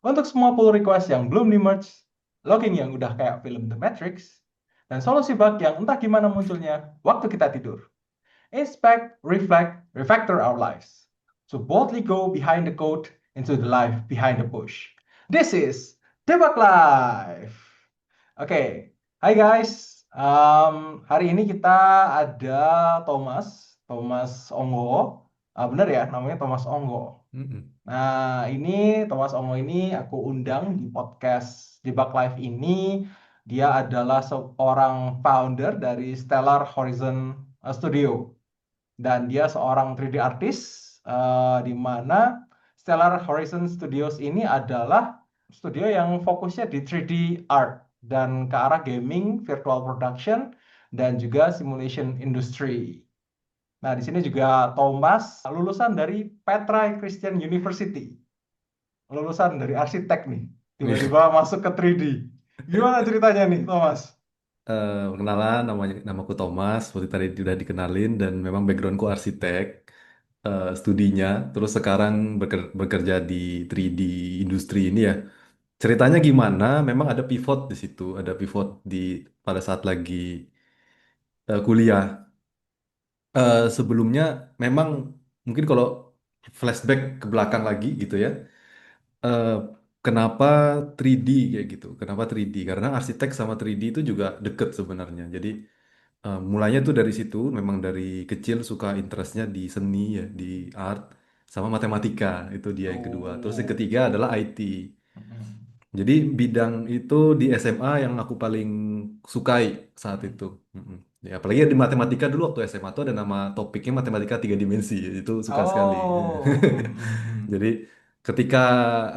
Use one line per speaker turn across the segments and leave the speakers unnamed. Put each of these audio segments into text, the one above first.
Untuk semua pull request yang belum di-merge, logging yang udah kayak film The Matrix, dan solusi bug yang entah gimana munculnya waktu kita tidur. Inspect, reflect, refactor our lives. So boldly go behind the code into the life behind the push. This is Debug Live. Oke, hai guys. Hari ini kita ada Thomas Onggo. Bener ya, namanya Thomas Onggo.
Mm-mm.
Nah, ini Thomas Onggo ini aku undang di podcast Debug Live ini. Dia adalah seorang founder dari Stellar Horizon Studio dan dia seorang 3D artist di mana Stellar Horizon Studios ini adalah studio yang fokusnya di 3D art dan ke arah gaming, virtual production, dan juga simulation industry. Nah, di sini juga Thomas lulusan dari Petra Christian University, lulusan dari arsitek nih,
Iya.
tiba-tiba masuk ke 3D. Gimana ceritanya nih, Thomas?
Perkenalan, namaku Thomas, seperti tadi sudah dikenalin dan memang backgroundku arsitek, studinya, terus sekarang bekerja di 3D industri ini ya. Ceritanya gimana? Memang ada pivot di situ, ada pivot pada saat lagi kuliah. Sebelumnya memang mungkin kalau flashback ke belakang lagi gitu ya. eh, Kenapa 3D kayak gitu? Kenapa 3D? Karena arsitek sama 3D itu juga deket sebenarnya. Jadi mulainya tuh dari situ, memang dari kecil suka interestnya di seni ya, di art sama matematika. Itu dia yang kedua. Terus yang
Oh.
ketiga adalah IT.
Mm-mm.
Jadi bidang itu di SMA yang aku paling sukai saat
Mm-mm.
itu. Mm-mm. Ya, apalagi di matematika dulu waktu SMA tuh ada nama topiknya matematika tiga dimensi. Itu suka sekali.
Oh. Mm-mm.
Jadi ketika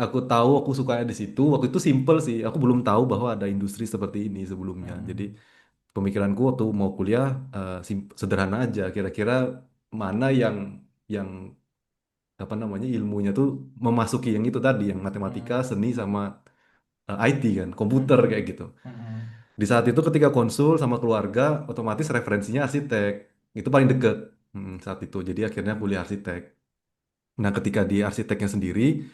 aku tahu aku sukanya di situ, waktu itu simple sih. Aku belum tahu bahwa ada industri seperti ini sebelumnya. Jadi
Mm-mm.
pemikiranku waktu mau kuliah sederhana aja. Kira-kira mana yang apa namanya ilmunya tuh memasuki yang itu tadi, yang matematika,
Mm-mm.
seni sama IT kan, komputer
Mm-mm.
kayak gitu.
Mm-mm.
Di saat itu ketika konsul sama keluarga, otomatis referensinya arsitek. Itu paling deket saat itu. Jadi akhirnya kuliah arsitek. Nah, ketika di arsiteknya sendiri,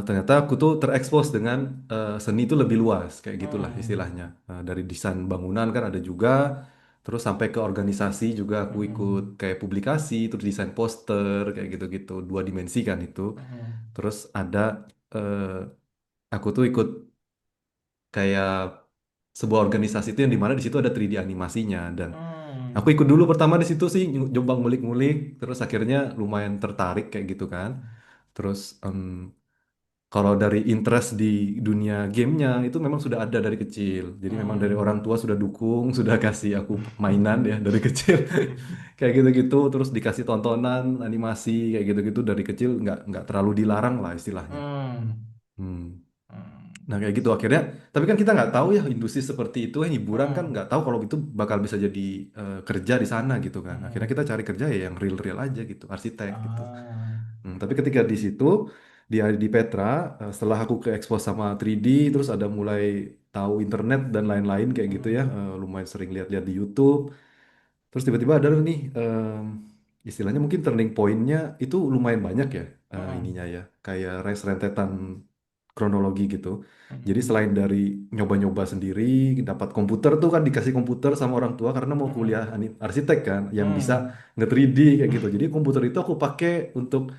ternyata aku tuh terekspos dengan seni itu lebih luas, kayak gitulah
Mm.
istilahnya. Dari desain bangunan kan ada juga, terus sampai ke organisasi juga aku ikut
Mm-mm.
kayak publikasi, terus desain poster, kayak gitu-gitu, dua dimensi kan itu.
Mm-mm.
Terus ada, eh, aku tuh ikut kayak sebuah organisasi itu yang dimana di situ ada 3D animasinya dan aku
Mm.
ikut dulu pertama di situ sih coba ngulik-ngulik terus akhirnya lumayan tertarik kayak gitu kan terus kalau dari interest di dunia gamenya itu memang sudah ada dari kecil jadi memang dari orang
Mm.
tua sudah dukung sudah kasih aku mainan ya dari kecil kayak gitu-gitu terus dikasih tontonan animasi kayak gitu-gitu dari kecil nggak terlalu dilarang lah istilahnya.
Mm.
Hmm.
Mm.
Nah kayak gitu akhirnya, tapi kan kita nggak tahu ya industri seperti itu, hiburan kan
Mm.
nggak tahu kalau itu bakal bisa jadi kerja di sana gitu kan. Akhirnya
Mm.
kita cari kerja ya yang real-real aja gitu, arsitek gitu.
Ah.
Tapi ketika di situ di Petra, setelah aku ke expose sama 3D, terus ada mulai tahu internet dan lain-lain kayak gitu ya,
Mm.
lumayan sering lihat-lihat di YouTube. Terus tiba-tiba ada nih istilahnya mungkin turning point-nya itu lumayan banyak ya ininya
Mm.
ya kayak rentetan kronologi gitu. Jadi
Mm.
selain dari nyoba-nyoba sendiri dapat komputer tuh kan dikasih komputer sama orang tua karena mau kuliah
Mm.
arsitek kan yang bisa
Mm.
nge-3D kayak gitu. Jadi komputer itu aku pakai untuk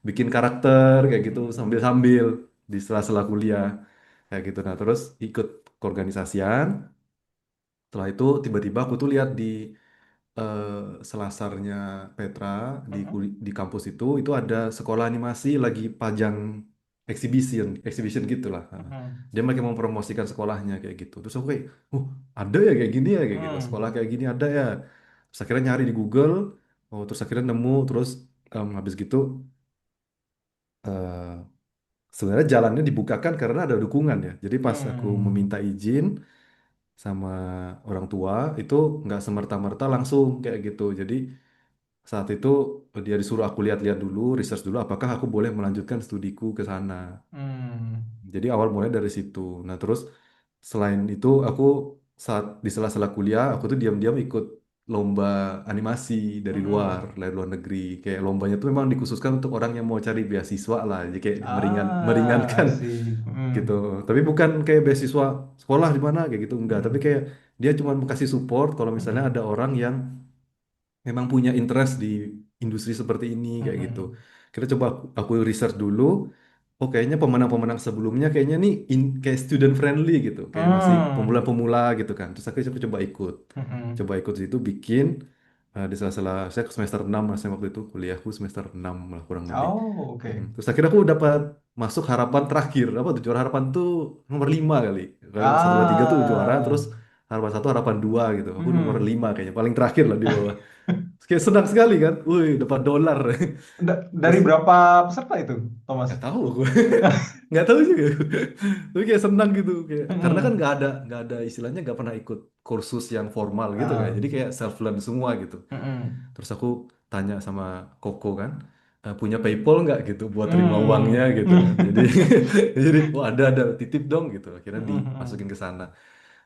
bikin karakter kayak gitu
Mm.
sambil-sambil di sela-sela kuliah kayak gitu. Nah, terus ikut keorganisasian. Setelah itu tiba-tiba aku tuh lihat di eh, selasarnya Petra
Mm.
di kampus itu ada sekolah animasi lagi pajang exhibition gitulah.
Mm.
Dia lagi mempromosikan sekolahnya kayak gitu. Terus aku kayak, ada ya kayak gini ya kayak gitu. Sekolah
Mm.
kayak gini ada ya. Terus akhirnya nyari di Google, terus akhirnya nemu, terus habis gitu eh, sebenarnya jalannya dibukakan karena ada dukungan ya. Jadi pas aku
Mm.
meminta izin sama orang tua itu nggak semerta-merta langsung kayak gitu. Jadi saat itu dia disuruh aku lihat-lihat dulu, research dulu apakah aku boleh melanjutkan studiku ke sana.
Mm.
Jadi awal mulai dari situ. Nah, terus selain itu aku saat di sela-sela kuliah aku tuh diam-diam ikut lomba animasi
Mm.
dari luar negeri. Kayak lombanya tuh memang dikhususkan untuk orang yang mau cari beasiswa lah. Jadi kayak
Ah, I
meringankan
see.
gitu.
Mm-mm.
Tapi bukan kayak beasiswa sekolah di mana kayak gitu enggak. Tapi
Mm-mm.
kayak dia cuma kasih support kalau misalnya
Mm-mm.
ada orang yang memang punya interest di industri seperti ini kayak gitu.
Mm-mm.
Kita coba aku research dulu. Oh kayaknya pemenang-pemenang sebelumnya kayaknya nih kayak student friendly gitu, kayak masih
Mm.
pemula-pemula gitu kan. Terus aku coba ikut,
Mm-mm.
coba ikut situ bikin di sela-sela saya semester 6 lah saya waktu itu kuliahku semester 6 lah kurang lebih.
Oh, oke.
Terus akhirnya aku dapat masuk harapan terakhir. Apa tuh juara harapan tuh nomor 5 kali. Kalau 1 2 3 tuh juara, terus
Ah.
harapan satu harapan 2 gitu. Aku nomor
Mm-mm.
5 kayaknya, paling terakhir lah di bawah. Terus kayak senang sekali kan. Wih, dapat dolar.
Dari
Terus
berapa peserta itu, Thomas?
nggak tahu aku. Nggak tahu juga. Tapi kayak senang gitu kayak karena kan
Mm-mm.
nggak ada istilahnya nggak pernah ikut kursus yang formal gitu kan.
Ah.
Jadi kayak self learn semua gitu.
Mm-mm.
Terus aku tanya sama Koko kan, punya PayPal nggak gitu buat terima uangnya
Mm.
gitu kan. Jadi jadi oh ada titip dong gitu. Akhirnya dimasukin ke sana.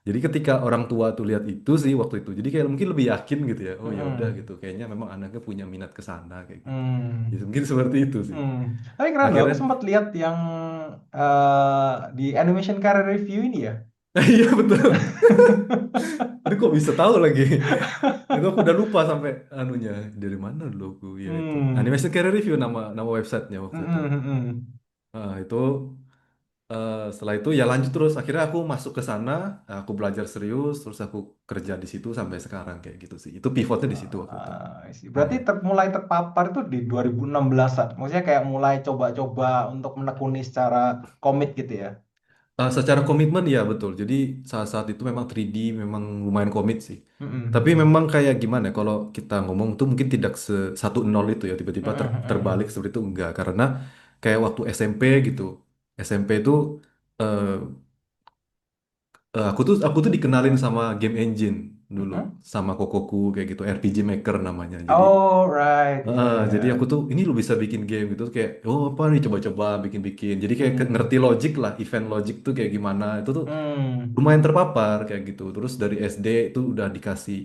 Jadi ketika orang tua tuh lihat itu sih waktu itu, jadi kayak mungkin lebih yakin gitu ya. Oh ya udah
Mm-mm.
gitu. Kayaknya memang anaknya punya minat ke sana kayak gitu. Jadi
Mm.
mungkin seperti itu sih.
Hmm. Tapi keren loh, aku
Akhirnya
sempat lihat yang di Animation Career Review ini ya.
iya betul. Aduh kok bisa tahu lagi. Itu aku udah lupa sampai anunya dari mana dulu aku ya itu.
Hmm.
Animation Career Review nama nama websitenya waktu itu.
Mm-mm, mm-mm.
Itu setelah itu ya lanjut terus akhirnya aku masuk ke sana, aku belajar serius terus aku kerja di situ sampai sekarang kayak gitu sih itu pivotnya di situ waktu itu.
I see. Berarti
Mm-mm.
mulai terpapar itu di 2016-an. Maksudnya kayak mulai coba-coba untuk menekuni secara komit gitu ya.
Secara komitmen ya betul jadi saat-saat itu memang 3D memang lumayan komit sih tapi
Mm-mm,
memang kayak gimana ya, kalau kita ngomong tuh mungkin tidak satu nol itu ya tiba-tiba
mm-mm,
terbalik
mm-mm,
seperti itu enggak karena kayak waktu SMP gitu SMP itu eh, aku tuh dikenalin sama game engine dulu
mm-mm.
sama Kokoku kayak gitu RPG Maker namanya.
Oh, right. Iya,
Jadi aku
iya.
tuh ini lu bisa bikin game gitu kayak oh apa nih coba-coba bikin-bikin. Jadi kayak ngerti
Hmm.
logik lah event logik tuh kayak gimana. Itu tuh
Hmm.
lumayan terpapar kayak gitu. Terus dari SD itu udah dikasih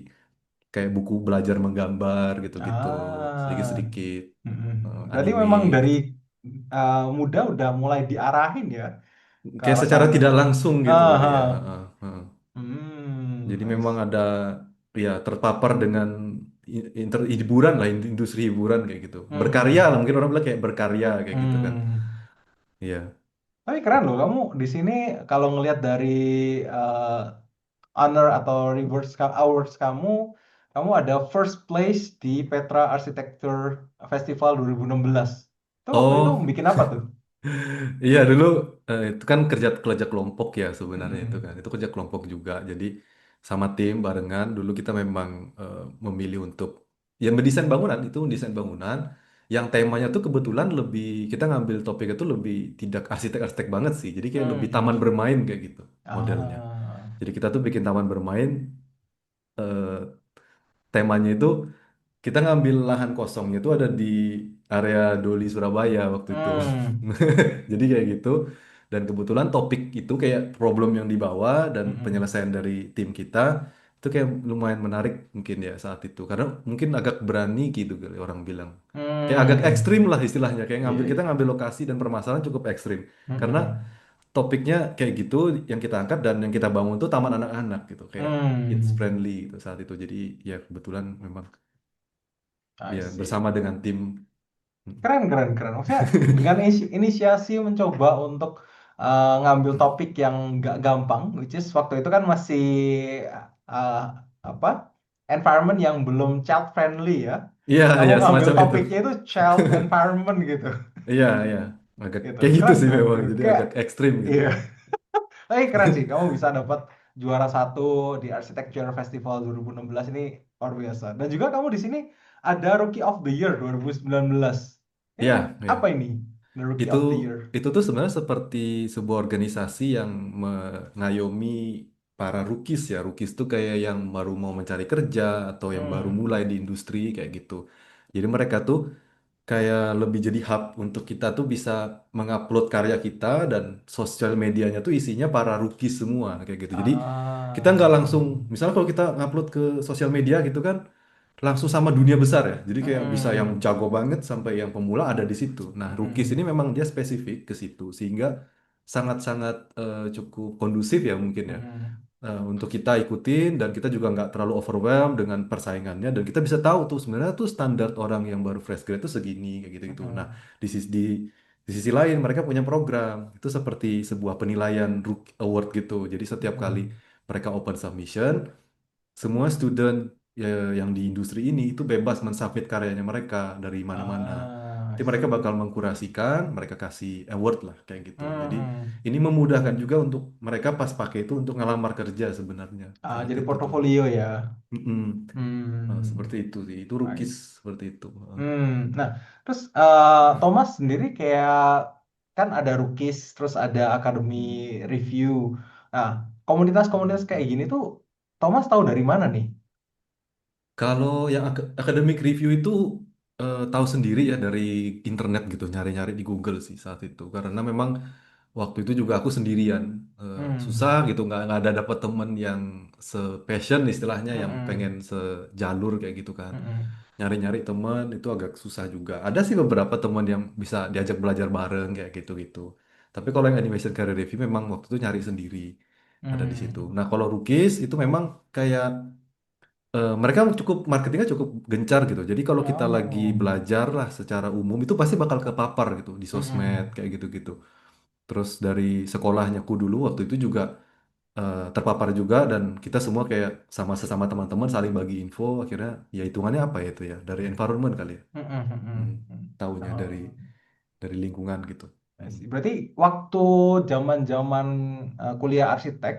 kayak buku belajar menggambar gitu-gitu
Ah.
sedikit-sedikit
Mm-mm. Berarti
anime
memang dari
gitu.
muda udah mulai diarahin ya ke
Kayak
arah
secara
sana.
tidak langsung gitu kali ya.
Aha.
Heeh. Jadi
I
memang
see.
ada ya terpapar dengan hiburan lah industri hiburan kayak gitu. Berkarya lah
Mhm.
mungkin orang bilang kayak berkarya kayak gitu kan.
Hmm.
Iya.
Tapi keren loh, kamu di sini kalau ngelihat dari eh, honor atau rewards awards kamu, kamu ada first place di Petra Architecture Festival 2016. Itu waktu itu
Oh,
bikin apa tuh?
iya dulu itu kan kerja kelompok ya sebenarnya itu kan.
Mm-mm.
Itu kerja kelompok juga. Jadi sama tim barengan dulu kita memang memilih untuk yang mendesain bangunan itu mendesain bangunan yang temanya tuh kebetulan lebih kita ngambil topiknya tuh lebih tidak arsitek-arsitek banget sih. Jadi kayak lebih taman
Mhm.
bermain kayak gitu modelnya.
Ah.
Jadi kita tuh bikin taman bermain temanya itu kita ngambil lahan kosongnya itu ada di area Doli Surabaya waktu itu.
Hmm.
Jadi kayak gitu. Dan kebetulan topik itu kayak problem yang dibawa dan
Mm-mm.
penyelesaian dari tim kita itu kayak lumayan menarik mungkin ya saat itu. Karena mungkin agak berani gitu kali orang bilang. Kayak agak
Hmm.
ekstrim lah istilahnya. Kayak
Iya,
kita
iya.
ngambil lokasi dan permasalahan cukup ekstrim. Karena
Mm-mm.
topiknya kayak gitu yang kita angkat dan yang kita bangun tuh taman anak-anak gitu. Kayak kids
Hmm.
friendly gitu saat itu. Jadi ya kebetulan memang
I
ya
see.
bersama dengan tim.
Keren, keren, keren. Maksudnya dengan inisiasi mencoba untuk ngambil topik yang nggak gampang, which is waktu itu kan masih uh, apa environment yang belum child friendly ya.
Iya,
Kamu
ya
ngambil
semacam itu.
topiknya itu child environment gitu,
Iya, iya. Agak
gitu.
kayak gitu
Keren,
sih
keren,
memang.
keren.
Jadi
Kayak
agak ekstrim gitu.
iya. Tapi keren sih, kamu bisa dapat juara satu di Architecture Festival 2016 ini luar biasa. Dan juga kamu di sini ada Rookie of the Year 2019. Ini
Iya, iya.
apa ini? The Rookie
Itu
of the Year.
itu tuh sebenarnya seperti sebuah organisasi yang mengayomi para rookies ya. Rookies tuh kayak yang baru mau mencari kerja atau yang baru
Hmm.
mulai di industri kayak gitu. Jadi mereka tuh kayak lebih jadi hub untuk kita tuh bisa mengupload karya kita dan sosial medianya tuh isinya para rookies semua kayak gitu. Jadi kita nggak
Ah.
langsung, misalnya kalau kita ngupload ke sosial media gitu kan, langsung sama dunia besar ya. Jadi kayak bisa yang
Hmm.
jago banget sampai yang pemula ada di situ. Nah, rookies ini
Hmm.
memang dia spesifik ke situ sehingga sangat-sangat cukup kondusif ya mungkin ya,
Mm-mm.
untuk kita ikutin dan kita juga nggak terlalu overwhelmed dengan persaingannya dan kita bisa tahu tuh sebenarnya tuh standar orang yang baru fresh grade tuh segini kayak gitu-gitu. Nah,
Mm-mm.
di sisi lain mereka punya program itu seperti sebuah penilaian Rookie Award gitu. Jadi setiap kali
Mm-mm.
mereka open submission, semua student ya, yang di industri ini itu bebas mensubmit karyanya mereka dari mana-mana.
Ah, I
Nanti mereka
see.
bakal mengkurasikan, mereka kasih award lah kayak gitu. Jadi
Mm-mm.
ini memudahkan juga untuk mereka pas pakai itu untuk ngelamar kerja sebenarnya
Ah,
kayak
jadi
gitu tuh.
portofolio ya.
Mm-mm. Seperti
Hmm,
itu sih. Itu
baik.
rookies seperti itu.
Hmm, nah, terus Thomas sendiri kayak kan ada Rookies, terus ada Academy Review. Nah, komunitas-komunitas kayak gini tuh Thomas tahu dari mana nih?
Kalau yang academic review itu tahu sendiri ya dari internet gitu, nyari-nyari di Google sih saat itu. Karena memang waktu itu juga aku sendirian, susah
Hmm,
gitu, nggak ada dapet temen yang se-passion istilahnya, yang pengen
mm-mm,
sejalur kayak gitu kan.
mm-mm,
Nyari-nyari temen itu agak susah juga. Ada sih beberapa temen yang bisa diajak belajar bareng kayak gitu-gitu. Tapi kalau yang animation career review memang waktu itu nyari sendiri, ada di situ.
hmm,
Nah kalau Rookies itu memang kayak mereka cukup marketingnya cukup gencar gitu. Jadi kalau kita lagi
oh,
belajar lah secara umum itu pasti bakal kepapar gitu di sosmed
mm-mm,
kayak gitu-gitu. Terus dari sekolahnya ku dulu waktu itu juga terpapar juga dan kita semua kayak sama sesama teman-teman saling bagi info. Akhirnya ya hitungannya apa ya itu ya dari environment kali ya.
mm-mm,
Hmm,
mm-mm.
tahunya
Oh,
dari lingkungan gitu.
I
Hmm.
see. Berarti waktu zaman-zaman kuliah arsitek,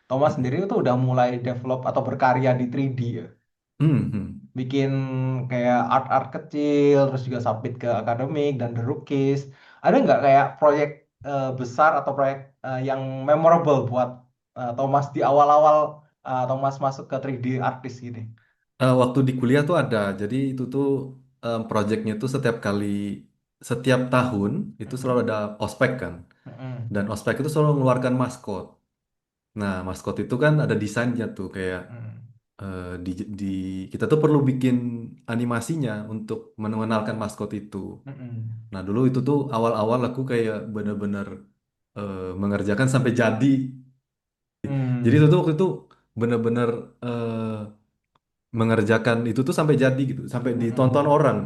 Thomas
Hmm.
sendiri itu udah mulai develop atau berkarya di 3D ya?
Hmm. Hmm.
Bikin kayak art-art kecil, terus juga submit ke akademik dan The Rookies. Ada nggak kayak proyek besar atau proyek yang memorable buat Thomas di awal-awal Thomas masuk ke 3D artist gini?
Waktu di kuliah tuh ada, jadi itu tuh projectnya tuh setiap tahun itu selalu
Mm-mm.
ada ospek kan,
Mm-mm.
dan ospek itu selalu mengeluarkan maskot. Nah, maskot itu kan ada desainnya tuh kayak
Mm.
eh, di, di kita tuh perlu bikin animasinya untuk mengenalkan maskot itu.
Mm-mm.
Nah, dulu itu tuh awal-awal aku kayak bener-bener mengerjakan sampai jadi. Jadi itu
Mm.
tuh waktu itu bener-bener mengerjakan itu tuh sampai jadi gitu, sampai ditonton
Mm-mm.
orang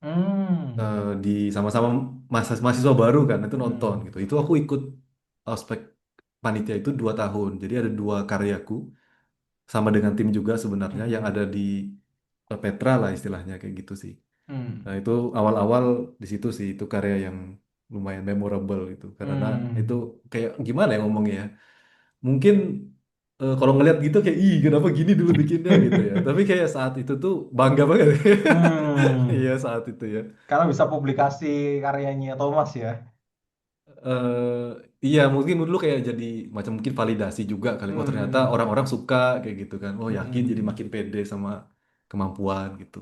Mm.
di sama-sama mahasiswa baru kan itu nonton
Mm.
gitu. Itu aku ikut ospek panitia itu 2 tahun. Jadi ada 2 karyaku sama dengan tim juga sebenarnya yang
Mm-mm.
ada di Petra lah istilahnya kayak gitu sih. Nah
Mm.
itu awal-awal di situ sih itu karya yang lumayan memorable gitu karena itu
Mm.
kayak gimana ya ngomongnya ya. Mungkin kalau ngeliat gitu kayak ih kenapa gini dulu bikinnya gitu ya. Tapi kayak saat itu tuh bangga banget. Iya
Hmm.
saat itu ya.
Karena bisa publikasi karyanya Thomas ya.
eh iya mungkin dulu kayak jadi macam mungkin validasi juga kali. Oh ternyata
Hmm.
orang-orang suka kayak gitu kan. Oh yakin jadi
Mm-mm.
makin pede sama kemampuan gitu.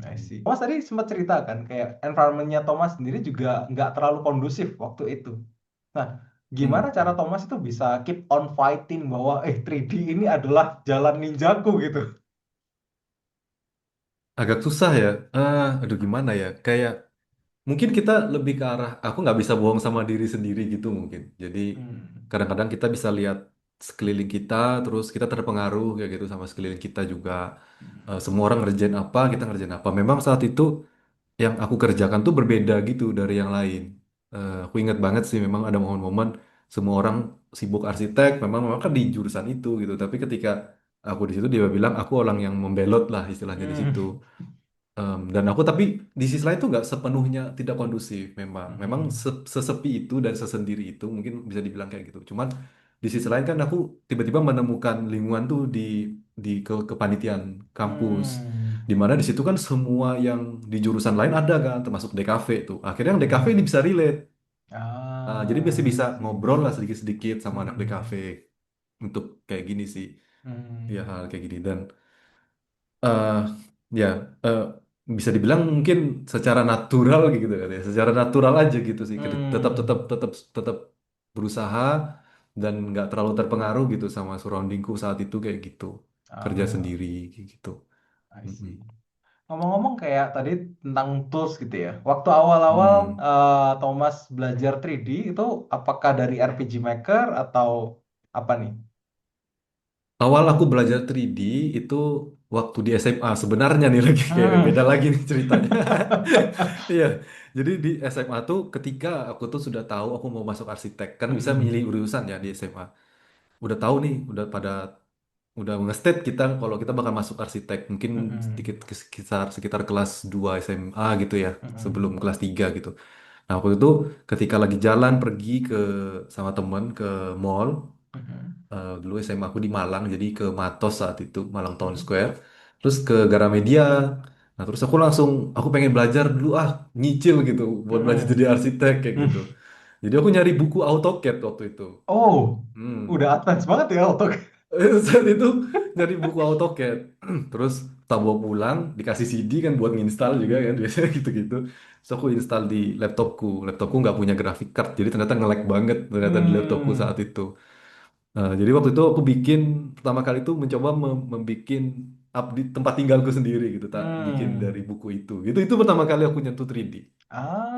I
Hmm.
see. Thomas tadi sempat cerita kan, kayak environmentnya Thomas sendiri juga nggak terlalu kondusif waktu itu. Nah, gimana
Hmm.
cara
Hmm.
Thomas itu bisa keep on fighting bahwa 3D ini adalah jalan ninjaku gitu?
Agak susah ya. Aduh gimana ya. Kayak mungkin kita lebih ke arah aku nggak bisa bohong sama diri sendiri gitu mungkin. Jadi
Hmm.
kadang-kadang kita bisa lihat sekeliling kita, terus kita terpengaruh kayak gitu sama sekeliling kita juga. Semua orang ngerjain apa, kita ngerjain apa. Memang saat itu yang aku kerjakan tuh berbeda gitu dari yang lain. Aku ingat banget sih memang ada momen-momen semua orang sibuk arsitek, memang kan di jurusan itu gitu. Tapi ketika aku di situ dia bilang aku orang yang membelot lah istilahnya di situ.
Hmm.
Dan aku tapi di sisi lain tuh nggak sepenuhnya tidak kondusif memang
Hmm.
sesepi itu dan sesendiri itu mungkin bisa dibilang kayak gitu cuman di sisi lain kan aku tiba-tiba menemukan lingkungan tuh di kepanitiaan kampus
Hmm.
di mana di situ kan semua yang di jurusan lain ada kan termasuk DKV tuh akhirnya yang DKV ini
Hmm.
bisa relate. Jadi bisa
I
bisa
see.
ngobrol lah sedikit-sedikit sama anak DKV
Hmm.
untuk kayak gini sih ya hal
Hmm.
kayak gini dan eh ya eh, bisa dibilang mungkin secara natural gitu kan ya secara natural aja gitu sih tetap tetap
Hmm.
tetap tetap berusaha dan nggak terlalu terpengaruh gitu sama surroundingku saat itu kayak gitu kerja
Ah,
sendiri kayak gitu.
I
Mm-mm.
see. ngomong-ngomong kayak tadi tentang tools gitu ya. Waktu awal-awal
Hmm.
Thomas belajar 3D itu apakah dari RPG Maker atau apa nih?
Awal aku belajar 3D itu waktu di SMA sebenarnya nih lagi kayak
Hmm.
beda lagi nih ceritanya. Iya, jadi di SMA tuh ketika aku tuh sudah tahu aku mau masuk arsitek kan bisa milih
Mm-mm.
jurusan ya di SMA. Udah tahu nih, udah nge-state kita kalau kita bakal masuk arsitek mungkin sedikit
Mm-mm.
sekitar kelas 2 SMA gitu ya sebelum
Mm-mm.
kelas 3 gitu. Nah, waktu itu ketika lagi jalan pergi ke sama temen ke mall,
Mm-mm.
dulu SMA aku di Malang jadi ke Matos saat itu Malang Town
Mm-mm.
Square terus ke Garamedia. Nah terus aku pengen belajar dulu nyicil gitu buat belajar jadi
Mm-mm.
arsitek kayak gitu. Jadi aku nyari buku AutoCAD waktu itu.
Oh,
Hmm.
udah advance banget ya untuk.
Saat itu nyari buku AutoCAD terus tak bawa pulang dikasih CD kan buat nginstal juga kan
Mm-mm.
biasanya gitu-gitu. So aku install di laptopku nggak punya graphic card jadi ternyata nge-lag banget ternyata di laptopku saat
Hmm.
itu. Jadi waktu itu aku bikin pertama kali itu mencoba membikin update tempat tinggalku sendiri gitu tak bikin dari
Hmm.
buku itu pertama kali aku nyentuh 3D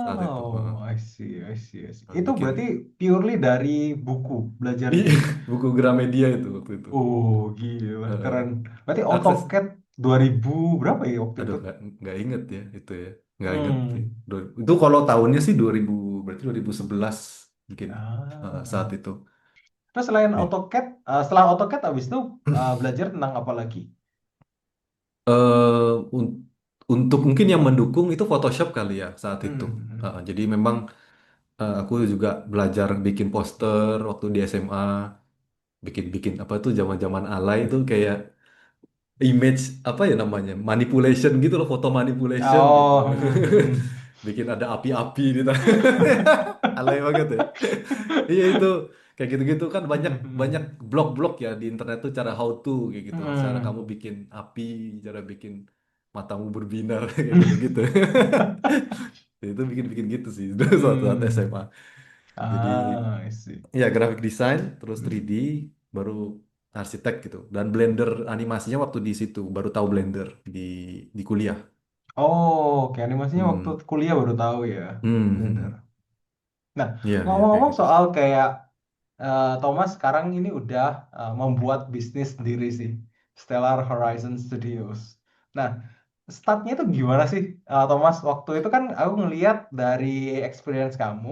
saat itu.
Oh, I see, I see, I see. Itu berarti
Bikin
purely dari buku belajarnya.
iya, buku Gramedia itu waktu itu.
Oh, gila,
Heeh.
keren. Berarti
Akses
AutoCAD 2000 berapa ya waktu
aduh
itu?
nggak inget ya itu ya nggak inget sih.
Hmm.
Itu kalau tahunnya sih 2000 berarti 2011 mungkin saat
Ah.
itu.
Terus selain
Iya.
AutoCAD, setelah AutoCAD habis itu belajar tentang apa lagi?
eh un- untuk mungkin yang mendukung itu Photoshop kali ya saat itu.
Hmm.
Jadi memang aku juga belajar bikin poster waktu di SMA, bikin-bikin apa tuh zaman-zaman alay itu kayak image apa ya namanya manipulation gitu loh, foto manipulation gitu.
Oh, hmm.
Bikin ada api-api di alay banget ya. Iya itu kayak gitu-gitu kan banyak banyak
Hmm.
blog-blog ya di internet tuh cara how to kayak gitu. Cara kamu
Hmm.
bikin api, cara bikin matamu berbinar kayak gitu-gitu. Itu bikin-bikin gitu sih dulu saat
Hmm.
SMA. Jadi
Ah, I see.
ya graphic design terus
Hmm.
3D baru arsitek gitu. Dan Blender animasinya waktu di situ baru tahu Blender di kuliah.
Oh, oke, animasinya waktu
Hmm.
kuliah baru tahu ya. Bener.
Hmm.
Nah,
Iya, iya kayak
ngomong-ngomong
gitu.
soal kayak Thomas sekarang ini udah membuat bisnis sendiri sih, Stellar Horizon Studios. Nah, startnya itu gimana sih, Thomas? Waktu itu kan aku ngeliat dari experience kamu,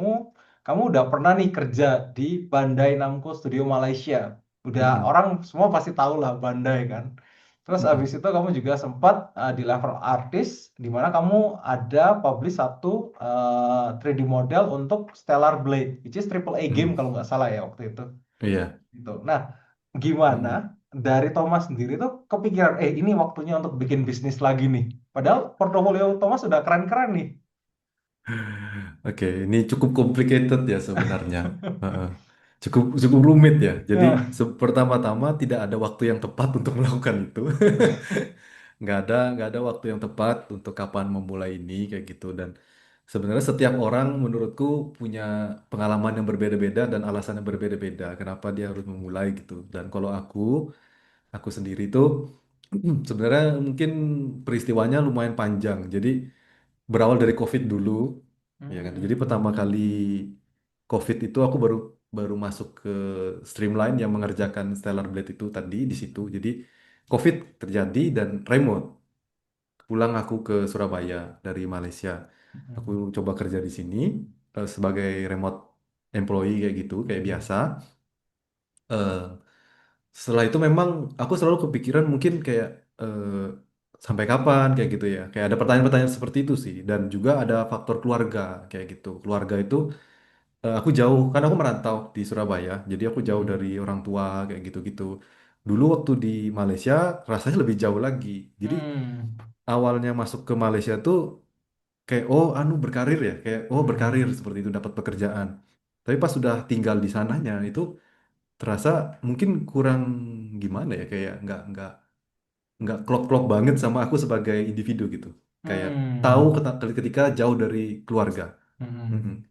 kamu udah pernah nih kerja di Bandai Namco Studio Malaysia. Udah
Mm-mm.
orang semua pasti tahu lah Bandai kan. Terus abis
Mm-mm.
itu kamu juga sempat di level artis, di mana kamu ada publish satu 3D model untuk Stellar Blade, which is triple A game
Mm.
kalau nggak salah ya waktu itu.
Iya.
Gitu. Nah, gimana
Mm-mm.
dari Thomas sendiri tuh kepikiran, ini waktunya untuk bikin bisnis lagi nih. Padahal portofolio Thomas sudah keren-keren nih.
Oke, ini cukup complicated ya sebenarnya. Heeh. Cukup cukup rumit ya. Jadi
Nah,
pertama-tama tidak ada waktu yang tepat untuk melakukan itu. Nggak ada waktu yang tepat untuk kapan memulai ini kayak gitu. Dan sebenarnya setiap orang menurutku punya pengalaman yang berbeda-beda dan alasan yang berbeda-beda. Kenapa dia harus memulai gitu. Dan kalau aku sendiri tuh sebenarnya mungkin peristiwanya lumayan panjang. Jadi berawal dari COVID dulu, ya kan. Jadi pertama kali
hmm,
COVID itu aku baru baru masuk ke Streamline yang mengerjakan Stellar Blade itu tadi di situ. Jadi COVID terjadi dan remote. Pulang aku ke Surabaya dari Malaysia. Aku
hmm,
coba kerja di sini sebagai remote employee kayak gitu, kayak
hmm,
biasa. Eh, Setelah itu memang aku selalu kepikiran mungkin kayak sampai kapan kayak gitu ya. Kayak ada pertanyaan-pertanyaan seperti itu sih. Dan juga ada faktor keluarga kayak gitu. Keluarga itu aku jauh kan aku merantau di Surabaya. Jadi aku jauh dari
hmm,
orang tua kayak gitu-gitu. Dulu waktu di Malaysia rasanya lebih jauh lagi. Jadi
hmm,
awalnya masuk ke Malaysia tuh kayak berkarir ya. Kayak berkarir
hmm,
seperti itu dapat pekerjaan. Tapi pas sudah tinggal di sananya itu terasa mungkin kurang gimana ya kayak nggak klop-klop banget sama aku sebagai individu gitu. Kayak tahu
hmm,
ketika jauh dari keluarga. Mm-mm.
hmm,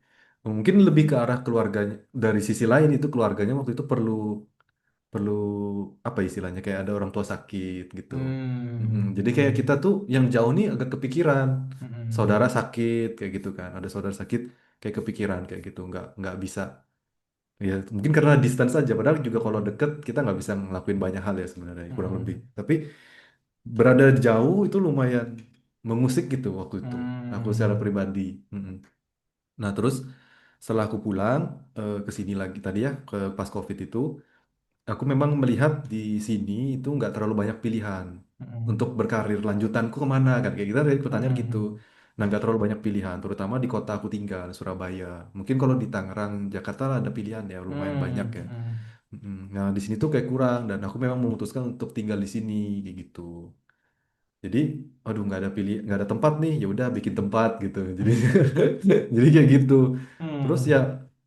Mungkin lebih ke arah keluarganya. Dari sisi lain itu keluarganya waktu itu perlu perlu apa istilahnya kayak ada orang tua sakit gitu. Jadi kayak kita
Hmm.
tuh yang jauh nih agak kepikiran, saudara
Hmm.
sakit kayak gitu kan, ada saudara sakit kayak kepikiran kayak gitu, nggak bisa. Ya mungkin karena distance aja, padahal juga kalau
Hmm.
deket kita nggak bisa ngelakuin banyak hal ya sebenarnya kurang lebih.
Hmm.
Tapi berada jauh itu lumayan mengusik gitu waktu itu. Aku secara
Hmm.
pribadi. Mm-mm. Nah terus setelah aku pulang ke sini lagi tadi ya ke pas COVID itu, aku memang melihat di sini itu nggak terlalu banyak pilihan untuk
Hmm.
berkarir lanjutanku kemana kan kayak kita dari pertanyaan gitu.
Hmm.
Nah nggak terlalu banyak pilihan, terutama di kota aku tinggal Surabaya. Mungkin kalau di Tangerang, Jakarta ada pilihan ya lumayan banyak
Hmm.
ya.
Hmm.
Nah di sini tuh kayak kurang dan aku memang memutuskan untuk tinggal di sini kayak gitu. Jadi, aduh nggak ada pilih, nggak ada tempat nih, ya udah bikin tempat gitu. Jadi, jadi kayak gitu. Terus ya,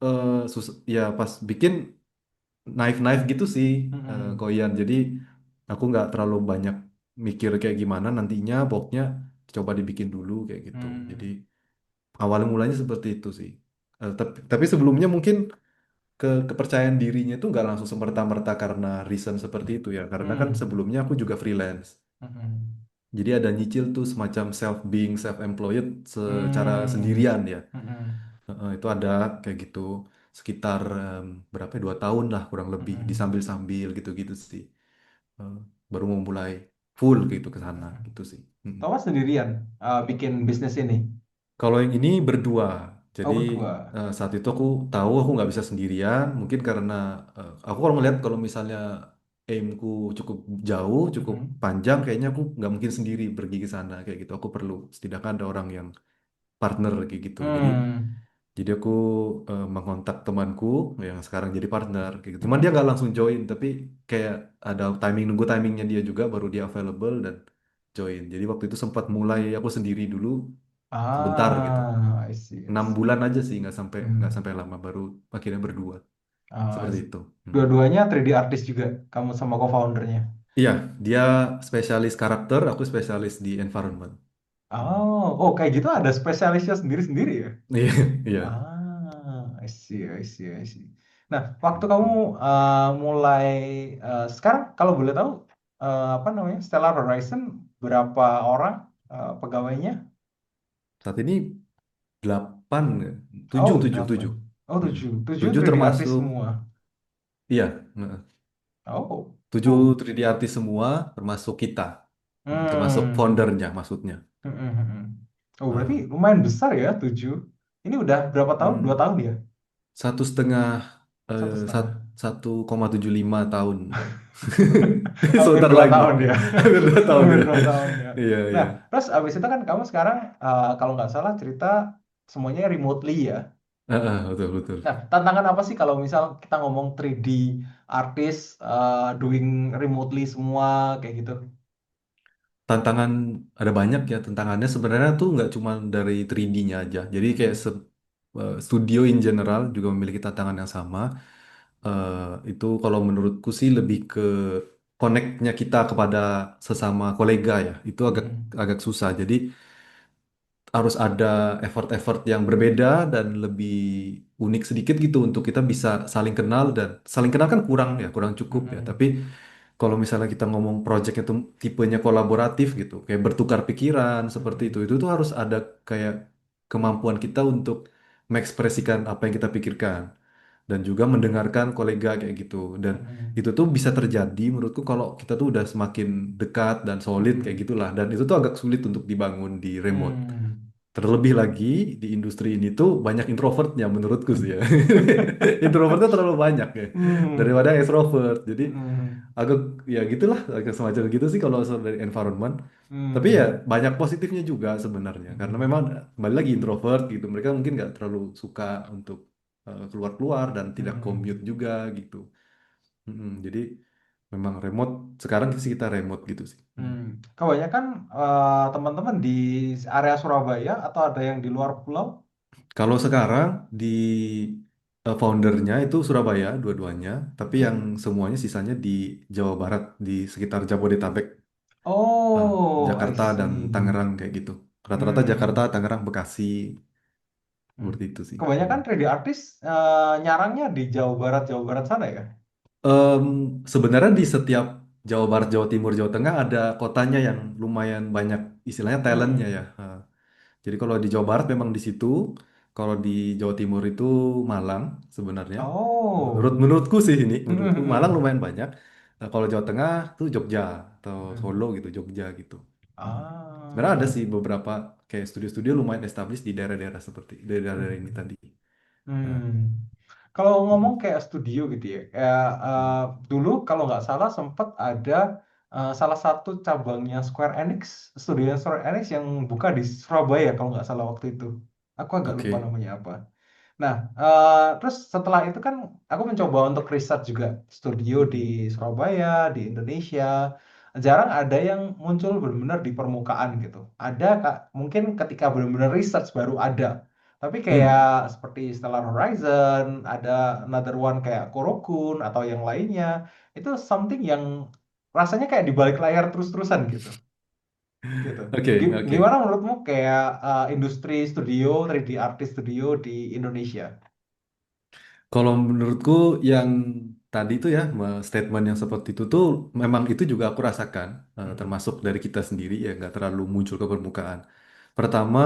Hmm.
ya pas bikin naif-naif gitu sih,
Hmm.
Koyan. Jadi aku nggak terlalu banyak mikir kayak gimana nantinya, pokoknya coba dibikin dulu kayak gitu. Jadi
Hmm.
awal mulanya seperti itu sih. Tapi sebelumnya mungkin kepercayaan dirinya itu nggak langsung semerta-merta karena reason seperti itu ya. Karena kan
Hmm.
sebelumnya aku juga freelance.
Hmm.
Jadi ada nyicil tuh semacam self being self-employed secara
Hmm.
sendirian ya.
Hmm.
Itu ada kayak gitu sekitar berapa ya, 2 tahun lah kurang lebih
Hmm.
disambil-sambil gitu-gitu sih. Eh, Baru mau mulai full gitu ke sana
Hmm.
gitu sih. Mm.
Thomas sendirian bikin bisnis ini.
Kalau yang ini berdua.
Oh
Jadi
berdua.
saat itu aku tahu aku nggak bisa sendirian. Mungkin karena aku kalau ngeliat kalau misalnya aimku cukup jauh, cukup
Hmm.
panjang, kayaknya aku nggak mungkin sendiri pergi ke sana kayak gitu. Aku perlu setidaknya ada orang yang partner kayak gitu.
Hmm.
Jadi aku mengontak temanku yang sekarang jadi partner kayak gitu. Cuman dia nggak langsung join, tapi kayak ada nunggu timingnya dia juga baru dia available dan join. Jadi waktu itu sempat mulai aku sendiri dulu sebentar gitu.
I see, I
6 bulan
see.
aja sih nggak sampai
Hmm.
lama baru akhirnya berdua
I
seperti
see.
itu. Mm.
Dua-duanya 3D artist juga, kamu sama co-foundernya.
Iya, dia spesialis karakter, aku spesialis di environment. Mm.
Oh, kayak gitu ada spesialisnya sendiri-sendiri ya?
Iya, iya.
I see, I see, I see. Nah, waktu kamu
Mm.
mulai sekarang, kalau boleh tahu, apa namanya, Stellar Horizon berapa orang pegawainya?
Saat ini 8, tujuh,
Oh,
tujuh,
delapan.
tujuh.
Oh,
Mm.
tujuh. Tujuh
Tujuh
3D artis
termasuk,
semua.
iya. 7
Oh.
3D artis semua termasuk kita. Termasuk
Hmm.
foundernya maksudnya.
Oh, berarti
Eh,
lumayan besar ya, tujuh. Ini udah berapa tahun? 2 tahun ya?
1,5
Satu setengah.
1,75 tahun.
Hampir
Sebentar
dua
lagi.
tahun ya.
Hampir 2 tahun
Hampir
ya.
2 tahun ya.
Iya,
Nah,
iya.
terus abis itu kan kamu sekarang kalau nggak salah cerita semuanya remotely ya.
Betul, betul.
Nah, tantangan apa sih kalau misal kita ngomong 3D artis doing remotely semua kayak gitu?
Tantangan ada banyak ya tantangannya sebenarnya tuh nggak cuma dari 3D-nya aja. Jadi kayak
Mm-mm.
studio in general juga memiliki tantangan yang sama. Itu kalau menurutku sih lebih ke connect-nya kita kepada sesama kolega ya. Itu agak
Mm-mm.
agak susah. Jadi harus ada effort-effort yang berbeda dan lebih unik sedikit gitu untuk kita bisa saling kenal dan saling kenal kan kurang ya, kurang cukup ya. Tapi
Mm-mm.
kalau misalnya kita ngomong project itu tipenya kolaboratif gitu, kayak bertukar pikiran seperti
Mm-mm.
itu tuh harus ada kayak kemampuan kita untuk mengekspresikan apa yang kita pikirkan dan juga mendengarkan kolega kayak gitu. Dan
Mm-mm.
itu tuh bisa terjadi menurutku kalau kita tuh udah semakin dekat dan solid kayak
Mm-mm.
gitulah. Dan itu tuh agak sulit untuk dibangun di remote.
Mm-mm.
Terlebih lagi di industri ini tuh banyak introvertnya menurutku sih ya. Introvertnya terlalu banyak ya
Mm-mm.
daripada extrovert. Jadi
Mm-mm.
agak ya gitulah agak semacam gitu sih kalau soal dari environment. Tapi ya
Mm-mm.
banyak positifnya juga sebenarnya karena
Mm-mm.
memang kembali lagi introvert gitu. Mereka mungkin nggak terlalu suka untuk keluar-keluar dan tidak commute
Mm-mm.
juga gitu. Jadi memang remote sekarang sih kita remote gitu sih. Mm.
Kebanyakan teman-teman di area Surabaya atau ada yang di luar pulau?
Kalau sekarang di foundernya itu Surabaya dua-duanya, tapi yang
Oke.
semuanya sisanya di Jawa Barat di sekitar Jabodetabek, eh,
Oh, I
Jakarta dan
see.
Tangerang kayak gitu. Rata-rata Jakarta,
Hmm.
Tangerang, Bekasi
Hmm.
seperti itu sih.
Kebanyakan 3D artis nyarangnya di Jawa Barat sana ya?
Em, Sebenarnya di setiap Jawa Barat, Jawa Timur, Jawa Tengah ada kotanya yang lumayan banyak istilahnya talentnya ya.
Mm-mm.
Jadi kalau di Jawa Barat memang di situ, kalau di Jawa Timur itu Malang sebenarnya.
Oh.
Menurutku sih ini, menurutku Malang
Mm-mm.
lumayan banyak. Nah, kalau Jawa Tengah tuh Jogja atau Solo
Mm-mm.
gitu, Jogja gitu. Hmm. Sebenarnya ada
Ah.
sih beberapa kayak studio-studio lumayan established di daerah-daerah seperti daerah-daerah ini
Mm-mm.
tadi.
Hmm.
Nah,
Kalau ngomong
mm,
kayak studio gitu ya, kayak
mm.
dulu kalau nggak salah sempat ada salah satu cabangnya Square Enix, studio Square Enix yang buka di Surabaya kalau nggak salah waktu itu. Aku agak lupa
Oke.
namanya apa. Nah, terus setelah itu kan aku mencoba untuk riset juga studio di
Mm,
Surabaya, di Indonesia. Jarang ada yang muncul benar-benar di permukaan gitu. Ada Kak, mungkin ketika benar-benar research baru ada. Tapi kayak
mm.
seperti Stellar Horizon, ada another one kayak Korokun atau yang lainnya, itu something yang rasanya kayak di balik layar terus-terusan gitu. Gitu.
Oke, oke.
Gimana menurutmu kayak industri studio, 3D artist studio di Indonesia?
Kalau menurutku yang tadi itu ya statement yang seperti itu tuh memang itu juga aku rasakan
Mm-mm.
termasuk dari kita sendiri ya nggak terlalu muncul ke permukaan. Pertama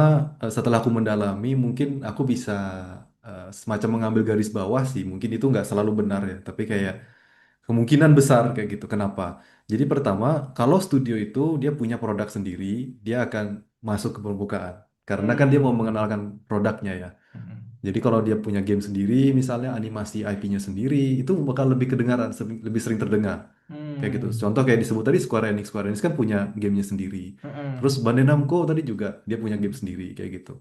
setelah aku mendalami mungkin aku bisa semacam mengambil garis bawah sih mungkin itu nggak selalu benar ya tapi kayak
Mm-mm.
kemungkinan besar kayak gitu. Kenapa? Jadi pertama kalau studio itu dia punya produk sendiri dia akan masuk ke permukaan karena kan dia mau
Hmm.
mengenalkan produknya ya.
Mm-mm.
Jadi kalau dia punya game sendiri, misalnya animasi IP-nya sendiri, itu bakal lebih kedengaran, lebih sering terdengar. Kayak gitu.
Hmm.
Contoh kayak disebut tadi Square Enix. Square Enix kan punya gamenya sendiri. Terus
Mm-mm.
Bandai Namco tadi juga dia punya game sendiri kayak gitu.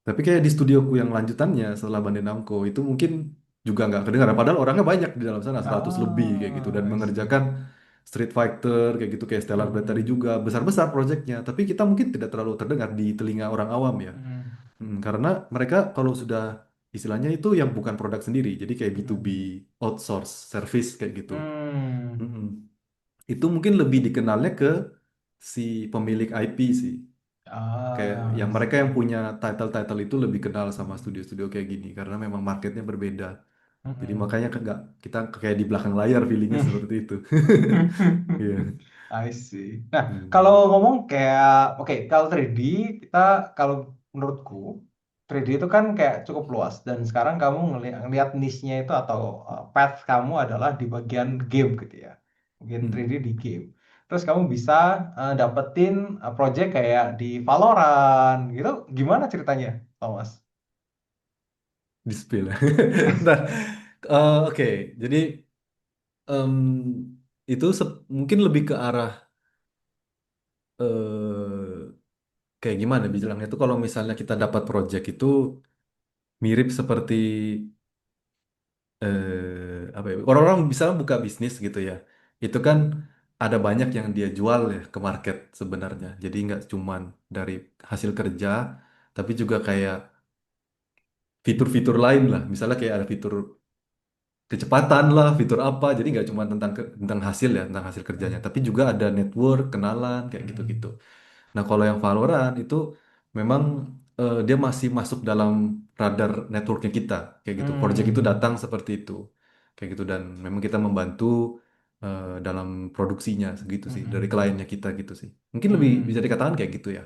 Tapi kayak di studioku yang lanjutannya setelah Bandai Namco itu mungkin juga nggak kedengaran. Padahal orangnya banyak di dalam sana, 100 lebih kayak gitu. Dan
Ah, I see.
mengerjakan Street Fighter kayak gitu, kayak Stellar Blade tadi
Mm-mm.
juga. Besar-besar proyeknya. Tapi kita mungkin tidak terlalu terdengar di telinga orang awam ya.
Mm-mm.
Karena mereka kalau sudah istilahnya itu yang bukan produk sendiri, jadi kayak B2B
Mm-mm.
outsource service kayak gitu.
Hmm.
Mm-mm. Itu mungkin lebih dikenalnya ke si pemilik IP sih. Kayak
Ah, I
yang mereka yang
see.
punya title-title itu lebih kenal sama
Mm-mm.
studio-studio kayak gini karena memang marketnya berbeda. Jadi
Mm-mm.
makanya kan nggak kita kayak di belakang layar feelingnya seperti itu. Iya.
I see. Nah, kalau
Hmm.
ngomong kayak, oke, kalau 3D, kita, kalau menurutku, 3D itu kan kayak cukup luas. Dan sekarang kamu ngelihat niche-nya itu atau path kamu adalah di bagian game gitu ya. Mungkin
Hmm.
3D di game. Terus kamu bisa dapetin project kayak di Valorant gitu. Gimana ceritanya, Thomas?
Di-spill. Nah, oke. Jadi em, itu mungkin lebih ke arah kayak gimana bilangnya itu kalau misalnya kita dapat project itu mirip seperti apa ya orang-orang bisa buka bisnis gitu ya itu kan ada banyak yang dia jual ya ke market sebenarnya jadi nggak cuman dari hasil kerja tapi juga kayak fitur-fitur lain lah misalnya kayak ada fitur kecepatan lah fitur apa jadi nggak cuma tentang tentang hasil ya tentang hasil kerjanya
Hmm.
tapi juga ada network kenalan kayak gitu-gitu.
Hmm.
Nah, kalau yang Valorant itu memang dia masih masuk dalam radar networknya kita, kayak gitu. Project itu
Hmm.
datang seperti itu, kayak gitu. Dan memang kita membantu dalam produksinya, segitu sih, dari
Hmm.
kliennya kita gitu sih. Mungkin lebih bisa
Hmm.
dikatakan kayak gitu ya.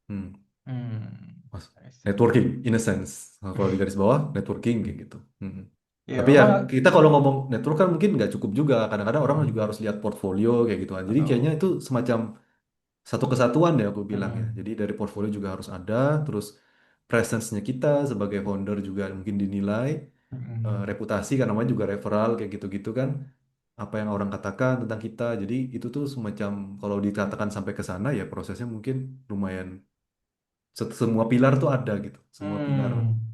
Hmm.
Hmm.
Mas-
I see.
Networking, in a sense. Nah, kalau di garis bawah, networking kayak gitu. Hmm.
Ya
Tapi ya
memang.
kita kalau ngomong network kan mungkin nggak cukup juga. Kadang-kadang orang juga
Hmm.
harus lihat portfolio kayak gitu. Jadi kayaknya
Betul.
itu semacam satu kesatuan ya aku bilang ya.
Mm-mm.
Jadi dari portfolio juga harus ada, terus presence-nya kita sebagai founder juga mungkin dinilai,
Mm-mm.
reputasi kan namanya juga referral kayak gitu-gitu kan. Apa yang orang katakan tentang kita. Jadi itu tuh semacam kalau dikatakan sampai ke sana ya prosesnya mungkin lumayan semua pilar tuh ada gitu. Semua pilar.
Hmm.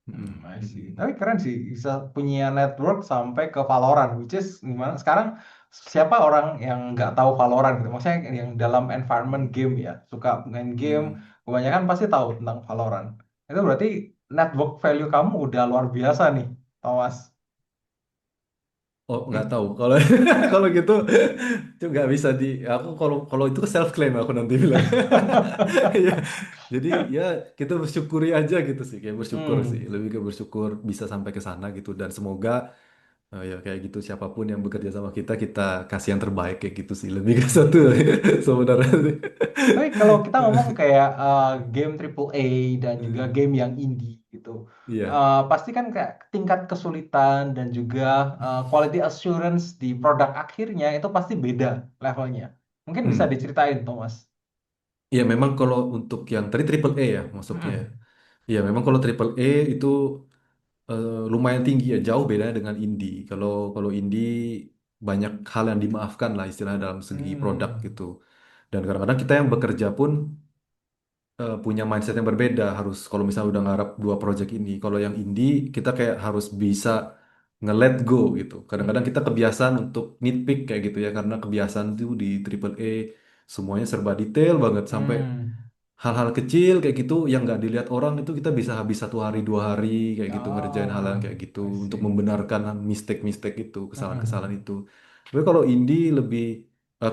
Mm-mm,
I see.
mm-mm,
Tapi keren sih bisa punya network sampai ke Valorant, which is gimana sekarang siapa orang yang nggak tahu Valorant gitu? Maksudnya yang dalam environment game ya, suka main game,
mm.
kebanyakan pasti tahu tentang Valorant. Itu berarti network value kamu udah luar biasa nih, Thomas.
Oh nggak tahu kalau kalau gitu itu nggak bisa di aku kalau kalau itu self claim aku nanti bilang. Ya, jadi ya kita bersyukuri aja gitu sih, kayak bersyukur sih,
Hmm.
lebih ke bersyukur bisa sampai ke sana gitu dan semoga Ya kayak gitu siapapun yang bekerja sama kita, kita kasih yang terbaik kayak gitu sih. Lebih ke satu sebenarnya sih.
Tapi kalau kita ngomong kayak game triple A dan juga
Hmm,
game yang indie gitu,
Iya.
pasti kan kayak tingkat kesulitan dan juga quality assurance di produk akhirnya itu pasti beda levelnya. Mungkin bisa
Hmm.
diceritain, Thomas.
Iya memang kalau untuk yang tadi triple A ya masuknya ya.
Mm-mm.
Iya memang kalau triple A itu lumayan tinggi ya, jauh bedanya dengan indie. Kalau kalau indie banyak hal yang dimaafkan lah istilahnya dalam segi produk
Hmm.
gitu. Dan kadang-kadang kita yang bekerja pun punya mindset yang berbeda. Harus kalau misalnya udah ngarap dua project ini, kalau yang indie kita kayak harus bisa nge-let go gitu. Kadang-kadang kita kebiasaan untuk nitpick kayak gitu ya, karena kebiasaan itu di triple A semuanya serba detail banget sampai
Hmm.
hal-hal kecil kayak gitu yang nggak dilihat orang itu kita bisa habis 1 hari 2 hari kayak gitu ngerjain hal yang
Oh,
kayak gitu
I
untuk
see.
membenarkan mistake-mistake itu, kesalahan-kesalahan
Mm-mm.
itu. Tapi kalau indie lebih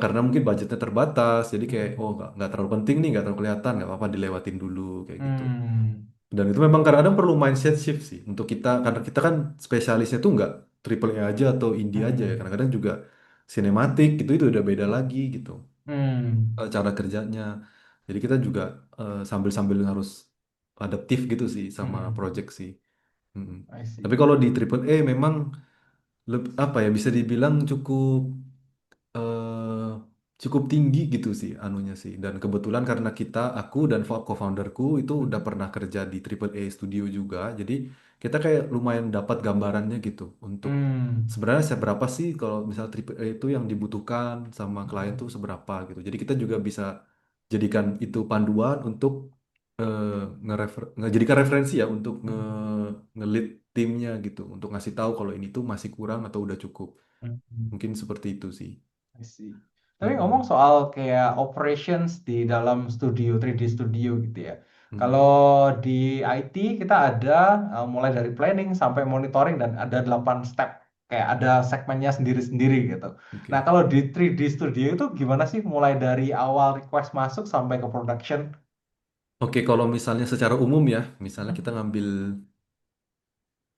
karena mungkin budgetnya terbatas, jadi kayak oh
Mm-mm.
nggak terlalu penting nih, nggak terlalu kelihatan, nggak apa-apa dilewatin dulu kayak gitu.
Hmm.
Dan itu memang kadang-kadang perlu mindset shift sih untuk kita, karena kita kan spesialisnya tuh nggak triple A aja atau indie aja ya,
Mm-mm.
kadang-kadang juga sinematik gitu itu udah beda lagi gitu
Hmm.
cara kerjanya. Jadi kita juga sambil-sambil harus adaptif gitu sih sama
Mm-mm.
project sih. Mm-mm.
I
Tapi
see.
kalau di Triple A memang apa ya bisa dibilang cukup eh, cukup tinggi gitu sih anunya sih. Dan kebetulan karena aku dan co-founderku itu udah
Mm-mm.
pernah kerja di Triple A Studio juga, jadi kita kayak lumayan dapat gambarannya gitu untuk
Hmm.
sebenarnya seberapa sih kalau misalnya Triple A itu yang dibutuhkan sama klien tuh
Mm-mm.
seberapa gitu. Jadi kita juga bisa jadikan itu panduan untuk eh, ngejadikan referensi ya untuk
Mm-mm.
nge-lead timnya gitu, untuk ngasih tahu kalau ini tuh masih kurang atau udah cukup.
Mm-mm.
Mungkin seperti itu sih.
I see. Tapi ngomong
Mm-mm.
soal kayak operations di dalam studio, 3D studio gitu ya. Kalau
Mm-mm.
di IT kita ada mulai dari planning sampai monitoring dan ada 8 step. Kayak ada segmennya sendiri-sendiri gitu. Nah,
Oke.
kalau di 3D studio itu gimana sih mulai dari awal request masuk sampai ke production?
Oke, kalau misalnya secara umum ya, misalnya kita
Mm-mm.
ngambil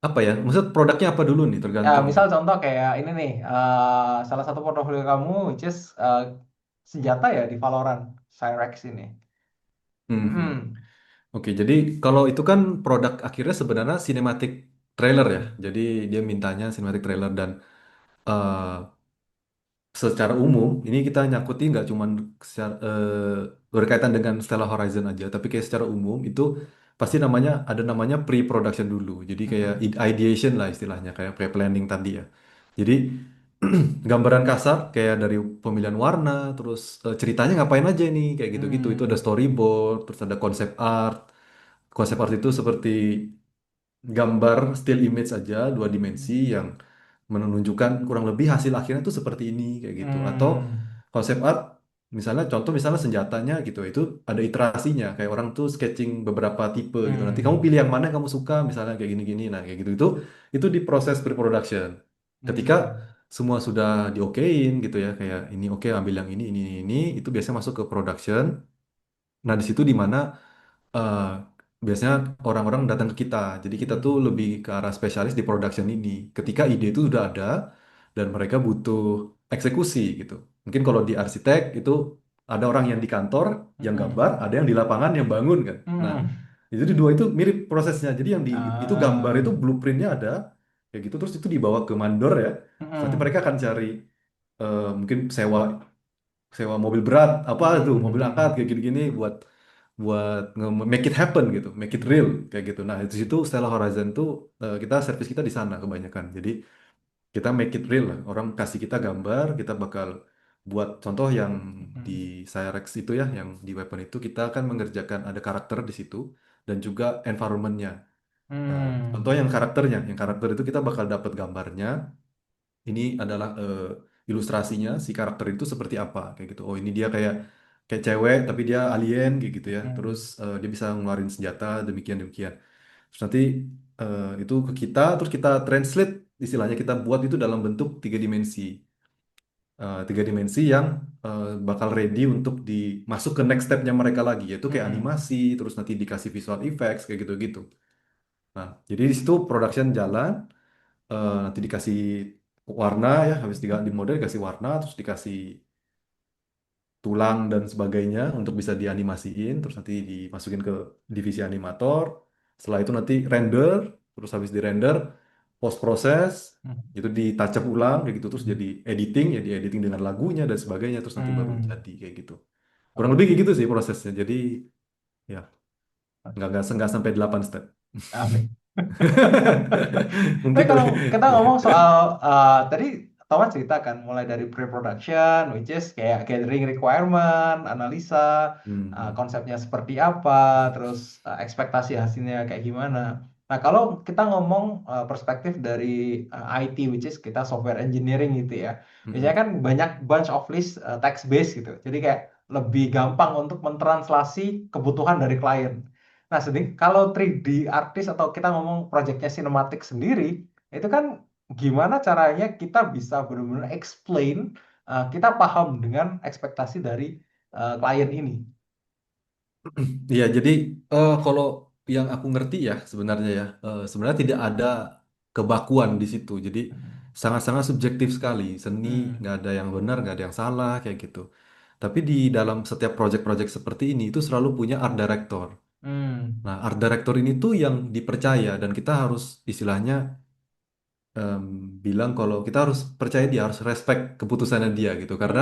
apa ya? Maksud produknya apa dulu nih?
Ya,
Tergantung
misal
nih.
contoh kayak ini nih, salah satu portofolio kamu, which is senjata ya di Valorant, Cyrex ini.
Mhm.
Mm-mm.
Oke, jadi kalau itu kan produk akhirnya sebenarnya cinematic trailer ya.
Mm-mm.
Jadi dia mintanya cinematic trailer dan eh, secara umum ini kita nyakuti nggak cuman berkaitan dengan Stella Horizon aja, tapi kayak secara umum itu pasti ada namanya pre-production dulu. Jadi kayak
Mm-mm.
ideation lah istilahnya, kayak pre-planning tadi ya. Jadi gambaran kasar kayak dari pemilihan warna, terus ceritanya ngapain aja nih, kayak gitu-gitu. Itu ada
Hmm.
storyboard, terus ada konsep art. Konsep art itu seperti gambar still image aja 2 dimensi yang menunjukkan kurang lebih hasil akhirnya tuh seperti ini kayak gitu. Atau
Hmm.
konsep art misalnya contoh misalnya senjatanya gitu itu ada iterasinya kayak orang tuh sketching beberapa tipe gitu. Nanti kamu
Hmm.
pilih yang mana yang kamu suka misalnya kayak gini-gini nah kayak gitu itu di proses pre-production. Ketika
Hmm.
semua sudah diokein gitu ya kayak ini oke ambil yang ini itu biasanya masuk ke production. Nah, di situ di mana eh, biasanya orang-orang datang ke kita. Jadi kita tuh
Hmm.
lebih ke arah spesialis di production ini. Ketika ide itu sudah ada dan mereka butuh eksekusi gitu. Mungkin kalau di arsitek itu ada orang yang di kantor yang gambar,
Hmm.
ada yang di lapangan yang bangun kan. Nah,
Hmm.
itu di dua itu mirip prosesnya. Jadi yang di itu gambar
Ah.
itu blueprintnya ada kayak gitu terus itu dibawa ke mandor ya. Terus nanti
Hmm.
mereka akan cari mungkin sewa sewa mobil berat apa tuh mobil angkat
Hmm.
kayak gini-gini buat buat make it happen gitu, make it real kayak gitu. Nah, di situ Stella Horizon tuh kita servis kita di sana kebanyakan. Jadi kita make it real lah. Orang kasih kita gambar, kita bakal buat contoh yang di
Hmm.
Cyrex itu ya, yang di weapon itu kita akan mengerjakan ada karakter di situ dan juga environmentnya. Nah, contoh
Hmm.
yang karakter itu kita bakal dapat gambarnya, ini adalah ilustrasinya si karakter itu seperti apa kayak gitu. Oh ini dia kayak kayak cewek tapi dia alien kayak gitu ya. Terus
Hmm.
dia bisa ngeluarin senjata demikian demikian. Terus nanti itu ke kita terus kita translate istilahnya kita buat itu dalam bentuk 3 dimensi. 3 dimensi yang bakal ready untuk dimasuk ke next stepnya mereka lagi yaitu kayak
Hmm.
animasi terus nanti dikasih visual effects kayak gitu-gitu. Nah, jadi di situ production jalan. nanti dikasih warna ya, habis di model dikasih warna, terus dikasih tulang dan sebagainya untuk bisa dianimasiin, terus nanti dimasukin ke divisi animator. Setelah itu nanti render, terus habis di render, post proses,
Hmm.
itu di touch up ulang kayak gitu, terus
Hmm.
jadi editing, ya di editing dengan lagunya dan sebagainya, terus nanti baru
Hmm.
jadi kayak gitu. Kurang lebih kayak
Oke.
gitu sih prosesnya. Jadi ya nggak sampai 8 step.
Oke. Tapi
Mungkin
kalau kita
ya.
ngomong soal tadi Thomas cerita kan mulai dari pre-production, which is kayak gathering requirement, analisa,
Hmm.
konsepnya seperti apa, terus ekspektasi hasilnya kayak gimana. Nah, kalau kita ngomong perspektif dari IT, which is kita software engineering gitu ya, biasanya
Hmm.
kan banyak bunch of list text based gitu. Jadi kayak lebih gampang untuk mentranslasi kebutuhan dari klien. Nah, sedih kalau 3D artis atau kita ngomong proyeknya sinematik sendiri, itu kan gimana caranya kita bisa benar-benar explain, kita paham dengan ekspektasi dari klien ini.
Iya, jadi kalau yang aku ngerti ya sebenarnya ya, sebenarnya tidak ada kebakuan di situ. Jadi sangat-sangat subjektif sekali. Seni
Hmm.
nggak ada yang benar, nggak ada yang salah kayak gitu. Tapi di dalam setiap project-project seperti ini itu selalu punya art director.
Hmm.
Nah, art director ini tuh yang dipercaya dan kita harus istilahnya em, bilang kalau kita harus percaya dia, harus respect keputusannya dia gitu. Karena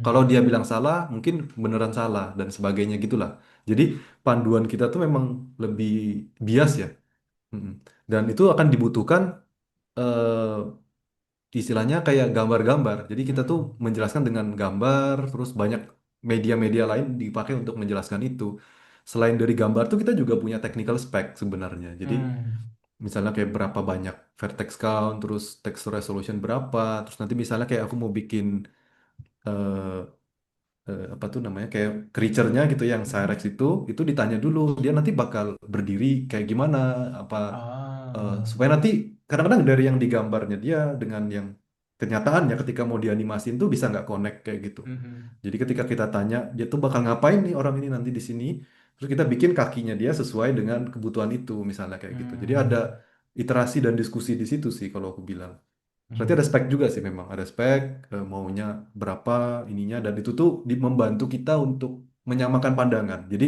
kalau
Hmm.
dia bilang salah, mungkin beneran salah dan sebagainya gitulah. Jadi panduan kita tuh memang lebih bias ya. Mm-mm. Dan itu akan dibutuhkan istilahnya kayak gambar-gambar. Jadi kita tuh
Hmm.
menjelaskan dengan gambar, terus banyak media-media lain dipakai untuk menjelaskan itu. Selain dari gambar tuh kita juga punya technical spec sebenarnya. Jadi
Hmm.
misalnya kayak berapa banyak vertex count, terus texture resolution berapa, terus nanti misalnya kayak aku mau bikin eh, apa tuh namanya kayak creature-nya gitu yang Cyrex
Hmm.
itu ditanya dulu dia nanti bakal berdiri kayak gimana apa
Ah.
supaya nanti kadang-kadang dari yang digambarnya dia dengan yang kenyataannya ketika mau dianimasin tuh bisa nggak connect kayak gitu.
Hmm.
Jadi ketika kita tanya dia tuh bakal ngapain nih orang ini nanti di sini, terus kita bikin kakinya dia sesuai dengan kebutuhan itu misalnya kayak gitu. Jadi ada
Hmm.
iterasi dan diskusi di situ sih kalau aku bilang. Berarti ada
Hmm.
spek juga sih memang, ada spek maunya berapa ininya dan itu tuh membantu kita untuk menyamakan pandangan. Jadi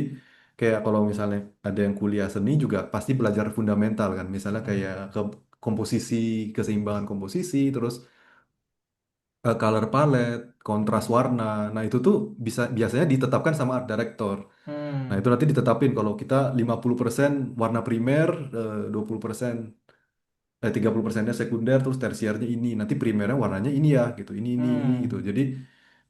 kayak kalau misalnya ada yang kuliah seni juga pasti belajar fundamental kan, misalnya kayak
Hmm.
ke komposisi, keseimbangan komposisi, terus color palette, kontras
Hmm.
warna. Nah, itu tuh bisa biasanya ditetapkan sama art director. Nah, itu
Hmm.
nanti ditetapin kalau kita 50% warna primer, 20% 30%-nya sekunder, terus tersiernya ini. Nanti primernya warnanya ini ya, gitu. Ini gitu.
Hmm.
Jadi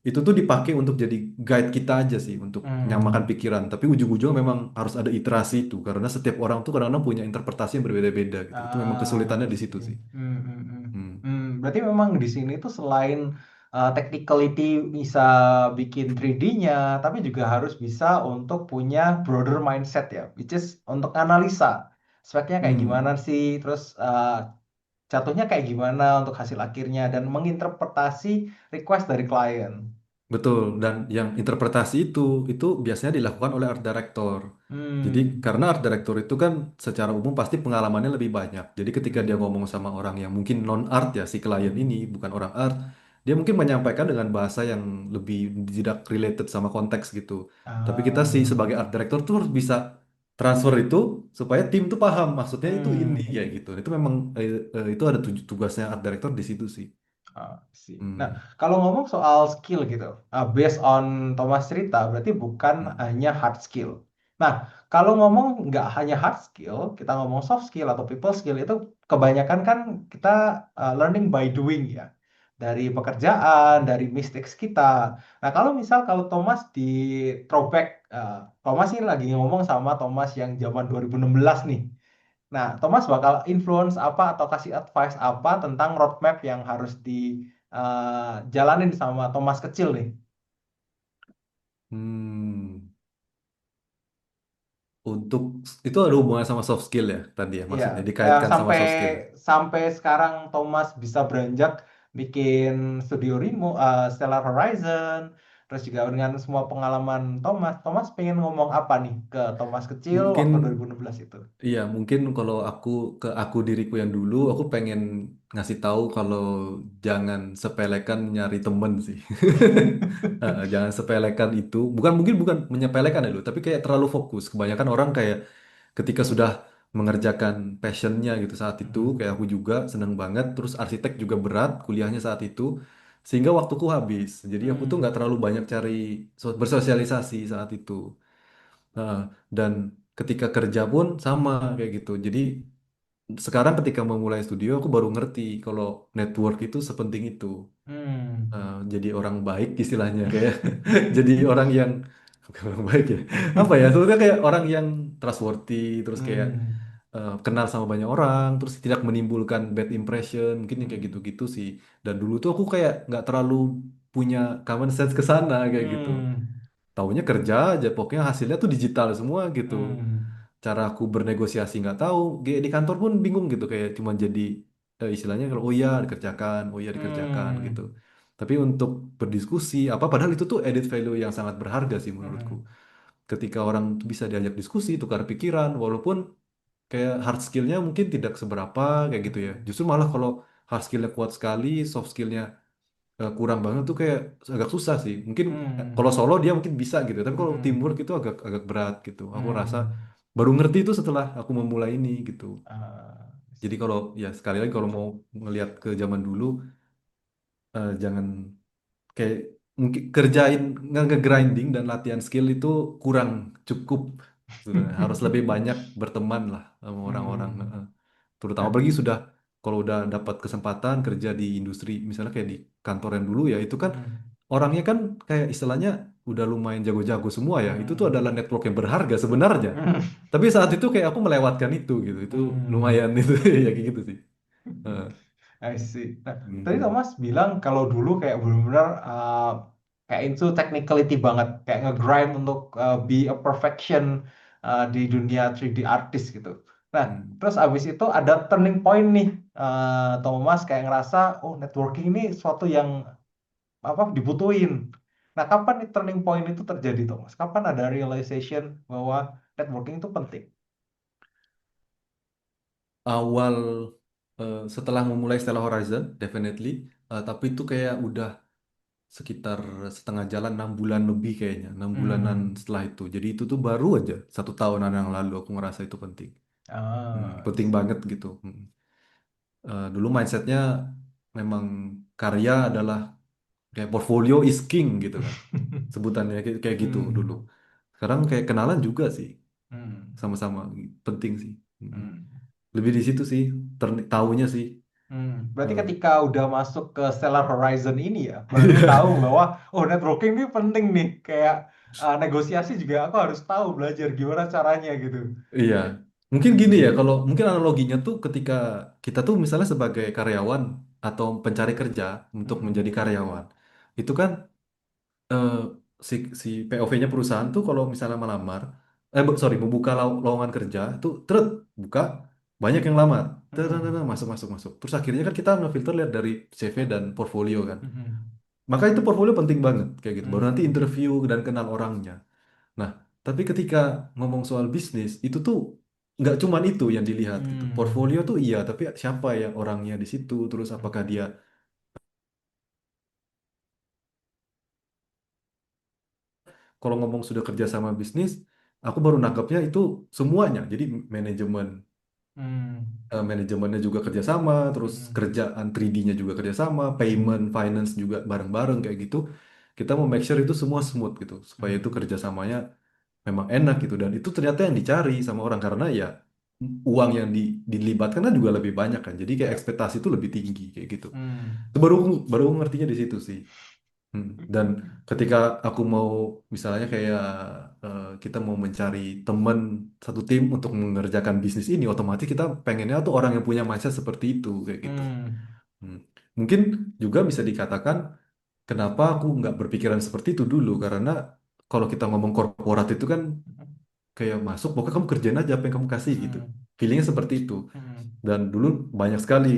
itu tuh dipakai untuk jadi guide kita aja sih, untuk menyamakan
Hmm.
pikiran. Tapi ujung-ujungnya memang harus ada iterasi itu, karena setiap orang tuh kadang-kadang punya interpretasi yang berbeda-beda gitu. Itu memang
Ah,
kesulitannya
I
di situ
see.
sih.
Hmm, hmm, hmm.
Hmm.
Berarti memang di sini tuh selain technicality bisa bikin 3D-nya, tapi juga harus bisa untuk punya broader mindset ya, which is untuk analisa speknya kayak gimana
Hmm.
sih, terus jatuhnya kayak gimana untuk hasil akhirnya, dan menginterpretasi request dari klien.
Betul, dan yang interpretasi itu biasanya dilakukan oleh art director. Jadi
Hmm,
karena art director itu kan secara umum pasti pengalamannya lebih banyak. Jadi ketika dia
hmm,
ngomong sama orang yang mungkin non art ya si klien ini
hmm.
bukan orang art, dia mungkin menyampaikan dengan bahasa yang lebih tidak related sama konteks gitu. Tapi kita sih
Ah,
sebagai art director tuh harus bisa transfer itu supaya tim tuh paham maksudnya itu ini
hmm.
kayak gitu. Itu memang itu ada tugasnya art director di situ sih.
Sih. Nah,
Hmm.
kalau ngomong soal skill gitu, based on Thomas cerita, berarti bukan
Hmm.
hanya hard skill. Nah, kalau ngomong nggak hanya hard skill, kita ngomong soft skill atau people skill itu kebanyakan kan kita learning by doing ya. Dari pekerjaan, dari mistakes kita. Nah, kalau Thomas di throwback, Thomas ini lagi ngomong sama Thomas yang zaman 2016 nih. Nah, Thomas bakal influence apa atau kasih advice apa tentang roadmap yang harus dijalanin sama Thomas kecil nih.
Hmm. Untuk itu ada hubungan sama soft skill ya tadi ya
Iya,
maksudnya dikaitkan sama
sampai
soft skill ya.
sampai sekarang Thomas bisa beranjak bikin studio Stellar Horizon, terus juga dengan semua pengalaman Thomas. Thomas pengen ngomong apa nih ke Thomas kecil
Mungkin
waktu 2016 itu?
iya, mungkin kalau aku diriku yang dulu, aku pengen ngasih tahu kalau jangan sepelekan nyari temen sih. Jangan sepelekan itu. Bukan menyepelekan ya lo, tapi kayak terlalu fokus. Kebanyakan orang kayak ketika sudah mengerjakan passionnya gitu saat itu,
Hmm.
kayak aku juga seneng banget. Terus arsitek juga berat kuliahnya saat itu, sehingga waktuku habis. Jadi aku tuh nggak
Hmm.
terlalu banyak cari bersosialisasi saat itu. Nah, dan ketika kerja pun sama kayak gitu. Jadi sekarang ketika memulai studio aku baru ngerti kalau network itu sepenting itu.
Hmm.
Jadi orang baik istilahnya kayak jadi orang yang bukan orang baik ya. Apa ya? Sebetulnya kayak orang yang trustworthy terus kayak
Hmm.
kenal sama banyak orang terus tidak menimbulkan bad impression mungkin yang kayak
Hmm.
gitu-gitu sih. Dan dulu tuh aku kayak nggak terlalu punya common sense ke sana kayak gitu.
Hmm.
Taunya kerja aja, pokoknya hasilnya tuh digital semua gitu.
Hmm.
Cara aku bernegosiasi nggak tahu, di kantor pun bingung gitu, kayak cuma jadi istilahnya kalau oh iya dikerjakan, oh iya dikerjakan gitu.
Hmm.
Tapi untuk berdiskusi apa, padahal itu tuh added value yang sangat berharga sih menurutku.
Hmm.
Ketika orang tuh bisa diajak diskusi, tukar pikiran, walaupun kayak hard skillnya mungkin tidak seberapa kayak gitu ya.
Hmm.
Justru malah kalau hard skillnya kuat sekali, soft skillnya kurang banget tuh kayak agak susah sih. Mungkin kalau
Hmm.
solo dia mungkin bisa gitu, tapi kalau
Hmm.
teamwork itu agak agak berat gitu. Aku rasa
Hmm.
baru ngerti itu setelah aku memulai ini gitu.
I
Jadi
see.
kalau ya sekali lagi kalau mau ngelihat ke zaman dulu, jangan kayak mungkin kerjain nge-grinding dan latihan skill itu kurang cukup. Sebenarnya. Harus lebih banyak berteman lah sama orang-orang.
Hmm.
Terutama
Nah,
apalagi sudah kalau udah dapat kesempatan kerja di industri misalnya kayak di kantor yang dulu ya itu kan
hmm.
orangnya kan kayak istilahnya udah lumayan jago-jago semua ya itu tuh adalah
Hmm.
network yang berharga sebenarnya tapi saat itu kayak aku melewatkan itu
Hmm.
lumayan itu ya kayak gitu sih. Heeh.
I see. Nah, tadi
Mhm.
Thomas bilang kalau dulu kayak benar-benar kayak itu technicality banget, kayak nge-grind untuk be a perfection di dunia 3D artist gitu. Nah,
Hmm.
terus abis itu ada turning point nih, Thomas kayak ngerasa, oh networking ini suatu yang apa dibutuhin. Nah, kapan nih turning point itu terjadi, Thomas? Kapan ada realization bahwa networking itu penting?
Awal setelah memulai Stella Horizon definitely tapi itu kayak udah sekitar setengah jalan 6 bulan lebih kayaknya 6 bulanan
Hmm.
setelah itu jadi itu tuh baru aja 1 tahunan yang lalu aku ngerasa itu penting.
I
Penting
see.
banget gitu. Dulu mindsetnya memang karya adalah kayak portfolio is king gitu kan sebutannya kayak gitu dulu.
Hmm.
Sekarang kayak kenalan juga sih
Hmm.
sama-sama penting sih.
Hmm.
Lebih di situ sih taunya sih.
Hmm. Berarti
Eh,
ketika udah masuk ke Stellar Horizon ini ya, baru tahu bahwa oh networking ini penting nih. Kayak negosiasi juga aku harus tahu belajar gimana caranya gitu.
Iya, mungkin gini ya, kalau mungkin analoginya tuh ketika kita tuh misalnya sebagai karyawan atau pencari kerja untuk menjadi
Hmm.
karyawan, itu kan eh, si POV-nya perusahaan tuh kalau misalnya melamar, sorry, membuka lowongan kerja itu tret buka banyak yang lamar,
Hmm.
masuk masuk masuk. Terus akhirnya kan kita ngefilter lihat dari CV dan portfolio kan,
Hmm.
maka itu portfolio penting banget kayak gitu. Baru nanti
Hmm.
interview dan kenal orangnya. Nah, tapi ketika ngomong soal bisnis, itu tuh nggak cuman itu yang dilihat gitu.
Hmm.
Portfolio tuh iya, tapi siapa yang orangnya di situ, terus apakah dia, kalau ngomong sudah kerja sama bisnis, aku baru nangkepnya itu semuanya. Jadi manajemen,
Hmm.
manajemennya juga kerjasama, terus
Hmm.
kerjaan 3D-nya juga kerjasama, payment, finance juga bareng-bareng kayak gitu. Kita mau make sure itu semua smooth gitu, supaya itu
Hmm.
kerjasamanya memang enak gitu dan itu ternyata yang dicari sama orang karena ya uang yang dilibatkan kan juga lebih banyak kan jadi kayak
Ya.
ekspektasi itu lebih tinggi kayak gitu
Hmm.
itu baru baru ngertinya di situ sih. Dan ketika aku mau misalnya kayak kita mau mencari teman satu tim untuk mengerjakan bisnis ini otomatis kita pengennya tuh orang yang punya mindset seperti itu kayak gitu.
Hmm.
Hmm. Mungkin juga bisa dikatakan kenapa aku nggak berpikiran seperti itu dulu karena kalau kita ngomong korporat itu kan kayak masuk pokoknya kamu kerjain aja apa yang kamu kasih gitu
Hmm.
feelingnya seperti itu
Hmm.
dan dulu banyak sekali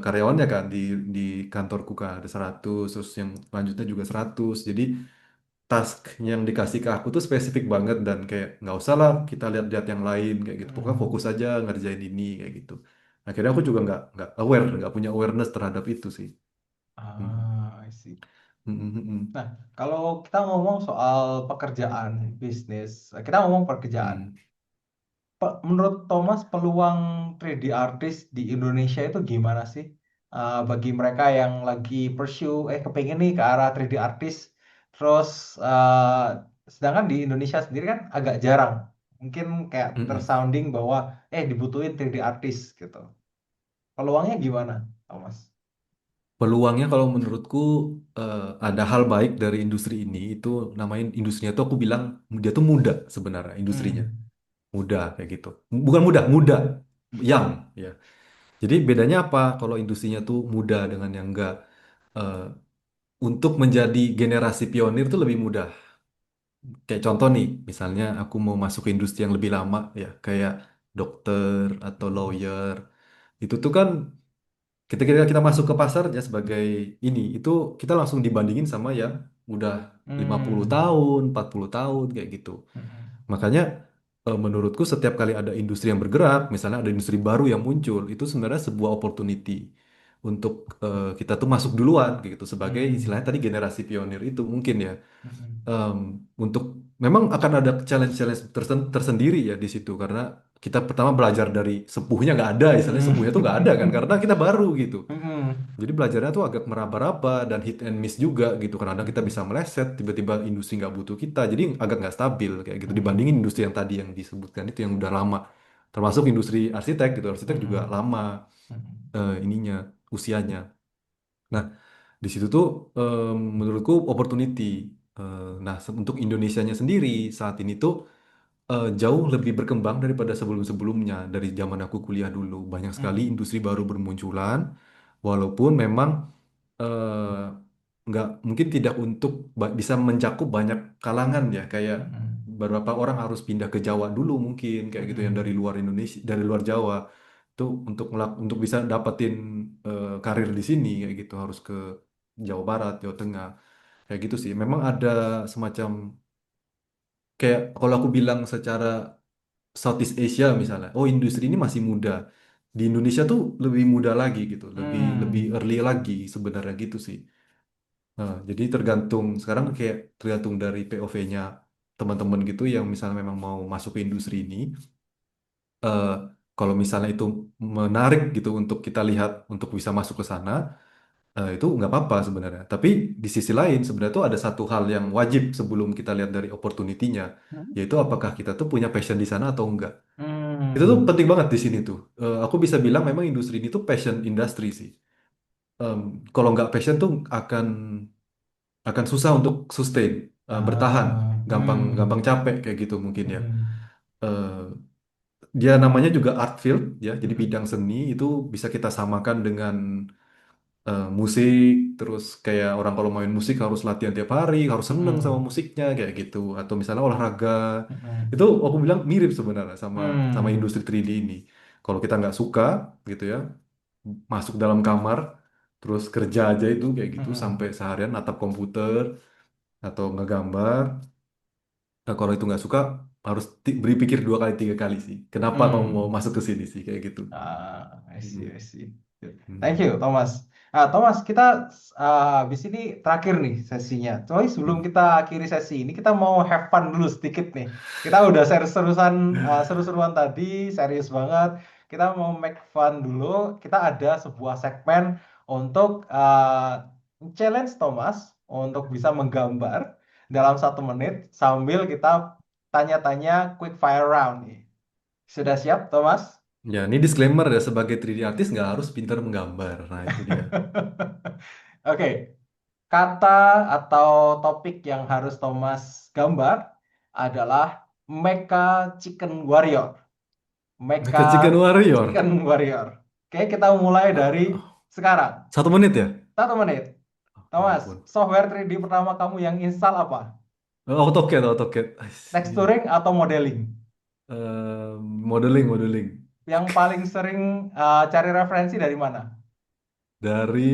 karyawannya kan di kantorku kan ada 100 terus yang lanjutnya juga 100 jadi task yang dikasih ke aku tuh spesifik banget dan kayak nggak usah lah kita lihat-lihat yang lain kayak gitu. Pokoknya
Hmm.
fokus aja ngerjain ini kayak gitu. Akhirnya aku juga nggak aware, nggak punya awareness terhadap itu sih. Hmm.
I see.
Hmm, hmm, hmm,
Nah, kalau kita ngomong soal pekerjaan bisnis, kita ngomong pekerjaan.
hmm.
Menurut Thomas, peluang 3D artist di Indonesia itu gimana sih? Bagi mereka yang lagi pursue, kepengen nih ke arah 3D artist, terus sedangkan di Indonesia sendiri kan agak jarang. Mungkin kayak
Hmm, hmm.
tersounding bahwa dibutuhin 3D artist gitu. Peluangnya gimana, Thomas?
Peluangnya kalau menurutku ada hal baik dari industri ini itu namanya industrinya tuh aku bilang dia tuh muda sebenarnya industrinya.
Hmm.
Muda kayak gitu. Bukan muda, muda, young ya. Jadi bedanya apa kalau industrinya tuh muda dengan yang enggak? Eh, untuk menjadi generasi pionir tuh lebih mudah. Kayak contoh nih, misalnya aku mau masuk ke industri yang lebih lama ya, kayak dokter atau
Hmm.
lawyer. Itu tuh kan ketika kita masuk ke pasar ya sebagai ini, itu kita langsung dibandingin sama yang udah 50
Hmm.
tahun, 40 tahun kayak gitu.
Hmm.
Makanya menurutku setiap kali ada industri yang bergerak, misalnya ada industri baru yang muncul, itu sebenarnya sebuah opportunity untuk kita tuh masuk duluan kayak gitu sebagai
Hmm.
istilahnya tadi generasi pionir itu mungkin ya.
Hmm.
Em, untuk memang akan ada challenge-challenge tersendiri ya di situ karena kita pertama belajar dari sepuhnya nggak ada, istilahnya
Hmm.
sepuhnya tuh nggak ada kan karena kita baru gitu.
Hmm.
Jadi belajarnya tuh agak meraba-raba dan hit and miss juga gitu. Kadang kita bisa
Hmm.
meleset, tiba-tiba industri nggak butuh kita. Jadi agak nggak stabil kayak gitu.
Hmm.
Dibandingin industri yang tadi yang disebutkan itu yang udah lama. Termasuk industri arsitek gitu. Arsitek juga
Hmm.
lama
Hmm.
ininya, usianya. Nah, di situ tuh menurutku opportunity. Nah, untuk Indonesianya sendiri saat ini tuh jauh lebih berkembang daripada sebelum-sebelumnya. Dari zaman aku kuliah dulu, banyak sekali
Hmm.
industri baru bermunculan. Walaupun memang eh, nggak mungkin tidak untuk bisa mencakup banyak kalangan ya kayak
Hmm.
beberapa orang harus pindah ke Jawa dulu mungkin kayak gitu yang dari
Hmm.
luar Indonesia dari luar Jawa itu untuk bisa dapetin karir di sini kayak gitu harus ke Jawa Barat Jawa Tengah kayak gitu sih memang ada semacam kayak kalau aku bilang secara Southeast Asia misalnya oh industri ini masih muda di Indonesia tuh lebih muda lagi gitu lebih lebih
Hmm.
early lagi sebenarnya gitu sih. Nah, jadi tergantung sekarang kayak tergantung dari POV-nya teman-teman gitu yang misalnya memang mau masuk ke industri ini, eh, kalau misalnya itu menarik gitu untuk kita lihat untuk bisa masuk ke sana, itu nggak apa-apa sebenarnya. Tapi di sisi lain sebenarnya tuh ada satu hal yang wajib sebelum kita lihat dari opportunity-nya,
Hmm.
yaitu apakah kita tuh punya passion di sana atau enggak. Itu tuh
Hmm.
penting banget di sini tuh. Aku bisa bilang memang industri ini tuh passion industry sih. Em, kalau nggak passion tuh akan susah untuk sustain, bertahan, gampang gampang
Hmm.
capek kayak gitu mungkin ya.
Hmm.
Eh, dia namanya juga art field ya, jadi
Hmm.
bidang seni itu bisa kita samakan dengan musik, terus kayak orang kalau main musik harus latihan tiap hari, harus seneng sama
Hmm.
musiknya kayak gitu, atau misalnya olahraga, itu
Hmm.
aku bilang mirip sebenarnya sama sama
Hmm.
industri 3D ini. Kalau kita nggak suka gitu ya, masuk dalam kamar, terus kerja aja itu kayak gitu sampai
Hmm.
seharian natap komputer atau ngegambar. Nah, kalau itu nggak suka, harus berpikir dua kali tiga kali sih. Kenapa kamu mau
Hmm.
masuk ke sini sih kayak gitu.
I see, I
Mm,
see. Thank
mm,
you, Thomas. Thomas, kita habis ini terakhir nih sesinya. Tapi sebelum
mm.
kita akhiri sesi ini, kita mau have fun dulu sedikit nih. Kita udah seru-seruan tadi, serius banget. Kita mau make fun dulu. Kita ada sebuah segmen untuk challenge Thomas untuk bisa menggambar dalam 1 menit sambil kita tanya-tanya quick fire round nih. Sudah siap, Thomas?
Ya, ini disclaimer ya sebagai 3D artist nggak harus pintar menggambar. Nah, itu dia.
Oke, kata atau topik yang harus Thomas gambar adalah Mecha Chicken Warrior. Mecha
Mecha Chicken Warrior.
Chicken Warrior. Oke, kita mulai dari
Ah,
sekarang.
1 menit ya?
1 menit.
Ya
Thomas,
ampun.
software 3D pertama kamu yang install apa?
AutoCAD, AutoCAD.
Texturing atau modeling?
Modeling, modeling.
Yang paling sering cari referensi dari mana?
Dari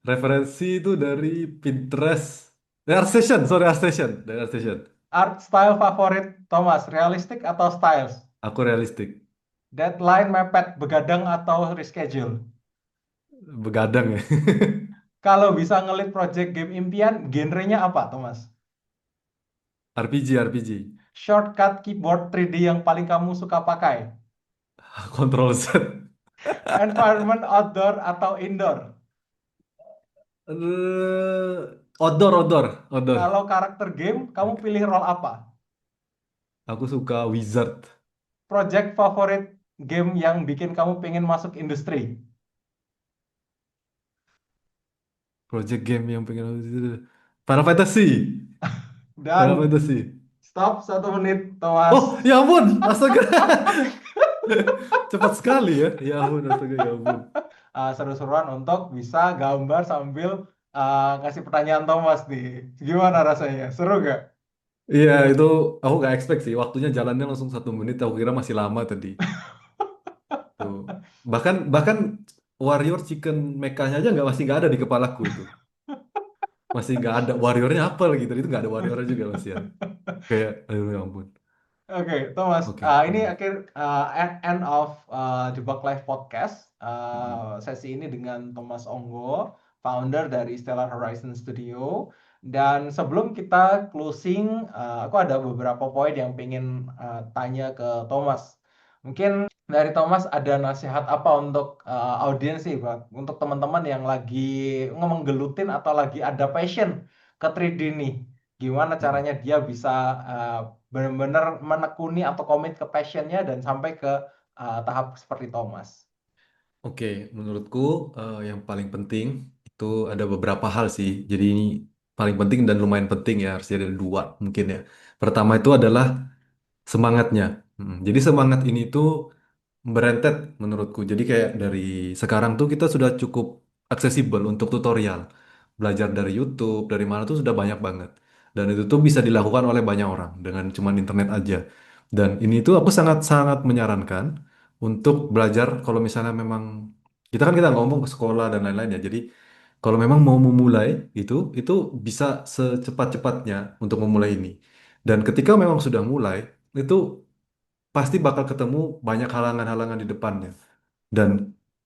referensi itu dari Pinterest. The Art Station, sorry Art Station, The Art Station.
Art style favorit Thomas, realistik atau styles?
Aku realistik,
Deadline mepet, begadang atau reschedule?
begadang ya.
Kalau bisa ngelit project game impian, genrenya apa, Thomas?
RPG, RPG.
Shortcut keyboard 3D yang paling kamu suka pakai?
Control Z.
Environment outdoor atau indoor?
Outdoor, outdoor, outdoor.
Kalau karakter game, kamu pilih role apa?
Aku suka Wizard.
Project favorit game yang bikin kamu pengen masuk industri?
Project game yang pengen Final Fantasy. Final
Dan
Fantasy.
stop 1 menit, Thomas.
Oh, ya ampun, astaga. Cepat sekali ya. Ya ampun, astaga, ya ampun.
Seru-seruan untuk bisa gambar sambil ngasih pertanyaan Thomas nih. Gimana rasanya? Seru gak?
Iya, itu aku gak expect sih. Waktunya jalannya langsung 1 menit. Aku kira masih lama tadi. Tuh. Bahkan bahkan Warrior Chicken mekanya aja masih nggak ada di kepalaku itu. Masih nggak ada warriornya apa lagi tadi itu nggak ada warriornya juga masih ya. Kayak, aduh ya ampun.
Oke, Thomas.
Oke.
Ini
Hmm.
akhir end of Jebak Live Podcast.
Hmm.
Sesi ini dengan Thomas Onggo, founder dari Stellar Horizon Studio. Dan sebelum kita closing, aku ada beberapa poin yang pengen tanya ke Thomas. Mungkin dari Thomas ada nasihat apa untuk audiens sih, Pak? Untuk teman-teman yang lagi ngomong atau lagi ada passion ke 3D nih. Gimana
Hmm.
caranya dia bisa uh, benar-benar menekuni atau komit ke passionnya dan sampai ke tahap seperti Thomas.
Oke, menurutku yang paling penting itu ada beberapa hal sih. Jadi ini paling penting dan lumayan penting ya, harus ada dua mungkin ya. Pertama itu adalah semangatnya. Jadi semangat ini tuh berentet menurutku. Jadi kayak dari sekarang tuh kita sudah cukup aksesibel untuk tutorial. Belajar dari YouTube, dari mana tuh sudah banyak banget. Dan itu tuh bisa dilakukan oleh banyak orang dengan cuman internet aja. Dan ini tuh aku sangat-sangat menyarankan untuk belajar kalau misalnya memang kita ngomong ke sekolah dan lain-lain ya. Jadi kalau memang mau memulai itu bisa secepat-cepatnya untuk memulai ini. Dan ketika memang sudah mulai, itu pasti bakal ketemu banyak halangan-halangan di depannya. Dan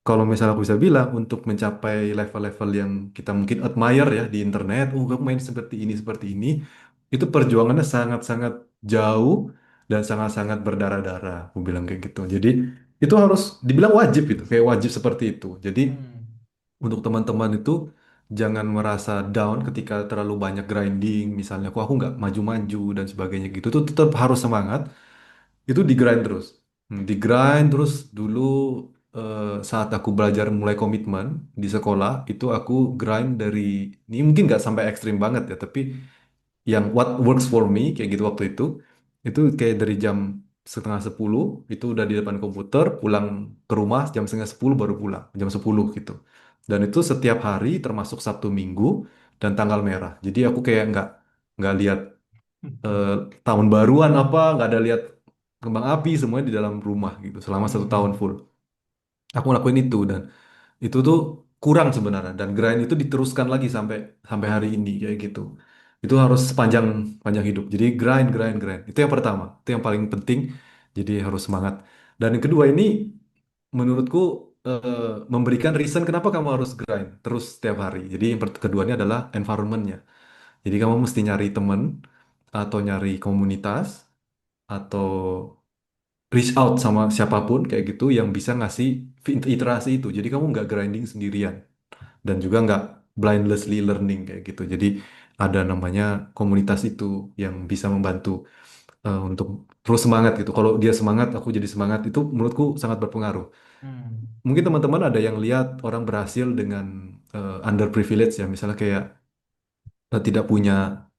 kalau misalnya aku bisa bilang untuk mencapai level-level yang kita mungkin admire ya di internet, oh kamu main seperti ini, itu perjuangannya sangat-sangat jauh dan sangat-sangat berdarah-darah, aku bilang kayak gitu. Jadi itu harus dibilang wajib itu, kayak wajib seperti itu. Jadi
Hmm.
untuk teman-teman itu jangan merasa down ketika terlalu banyak grinding, misalnya aku nggak maju-maju dan sebagainya gitu, tuh tetap harus semangat itu di grind terus. Di grind terus dulu saat aku belajar mulai komitmen di sekolah itu aku grind dari ini mungkin nggak sampai ekstrim banget ya tapi yang what works for me kayak gitu waktu itu kayak dari jam setengah 10 itu udah di depan komputer pulang ke rumah jam setengah 10 baru pulang jam 10 gitu dan itu setiap hari termasuk Sabtu Minggu dan tanggal merah jadi aku kayak nggak lihat eh, tahun baruan apa nggak ada lihat kembang api semuanya di dalam rumah gitu selama 1 tahun
Hmm.
full aku ngelakuin itu dan itu tuh kurang sebenarnya dan grind itu diteruskan lagi sampai sampai hari ini kayak gitu itu harus sepanjang panjang hidup jadi grind grind grind itu yang pertama itu yang paling penting jadi harus semangat dan yang kedua ini menurutku memberikan reason kenapa kamu harus grind terus setiap hari jadi yang keduanya adalah environmentnya jadi kamu mesti nyari temen atau nyari komunitas atau reach out sama siapapun kayak gitu yang bisa ngasih iterasi itu. Jadi kamu nggak grinding sendirian dan juga nggak blindlessly learning kayak gitu. Jadi ada namanya komunitas itu yang bisa membantu untuk terus semangat gitu. Kalau dia semangat, aku jadi semangat itu menurutku sangat berpengaruh.
Hmm.
Mungkin teman-teman ada yang lihat orang berhasil dengan underprivilege ya, misalnya kayak tidak punya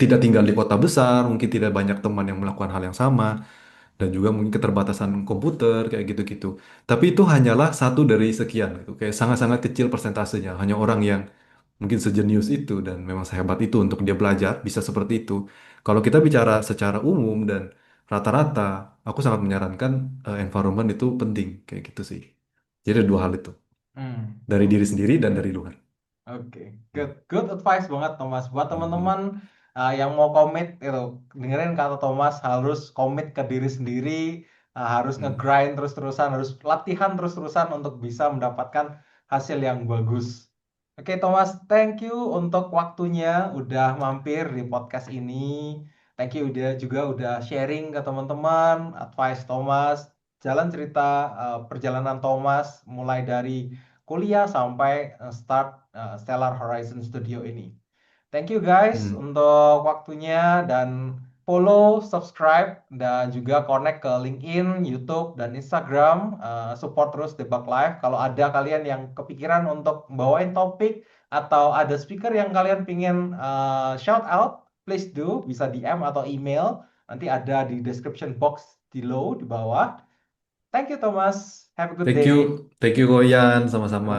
tidak tinggal di kota besar, mungkin tidak banyak teman yang melakukan hal yang sama dan juga mungkin keterbatasan komputer kayak gitu-gitu. Tapi itu hanyalah satu dari sekian gitu. Kayak sangat-sangat kecil persentasenya. Hanya orang yang mungkin sejenius itu dan memang sehebat itu untuk dia belajar bisa seperti itu. Kalau kita bicara secara umum dan rata-rata, aku sangat menyarankan environment itu penting kayak gitu sih. Jadi ada dua hal itu dari diri
Oke.
sendiri dan dari luar.
Oke, good advice banget Thomas. Buat
Mhm.
teman-teman yang mau komit itu, dengerin kata Thomas, harus komit ke diri sendiri, harus
Hmm.
nge-grind terus-terusan, harus latihan terus-terusan untuk bisa mendapatkan hasil yang bagus. Oke Thomas, thank you untuk waktunya udah mampir di podcast ini. Thank you juga udah sharing ke teman-teman, advice Thomas, jalan cerita perjalanan Thomas mulai dari kuliah sampai start Stellar Horizon Studio ini. Thank you guys
Hmm.
untuk waktunya dan follow, subscribe, dan juga connect ke LinkedIn, YouTube, dan Instagram. Support terus Debug Live. Kalau ada kalian yang kepikiran untuk bawain topik atau ada speaker yang kalian pingin shout out, please do. Bisa DM atau email. Nanti ada di description box below di bawah. Thank you Thomas. Have a good day.
Thank you Koyan, sama-sama.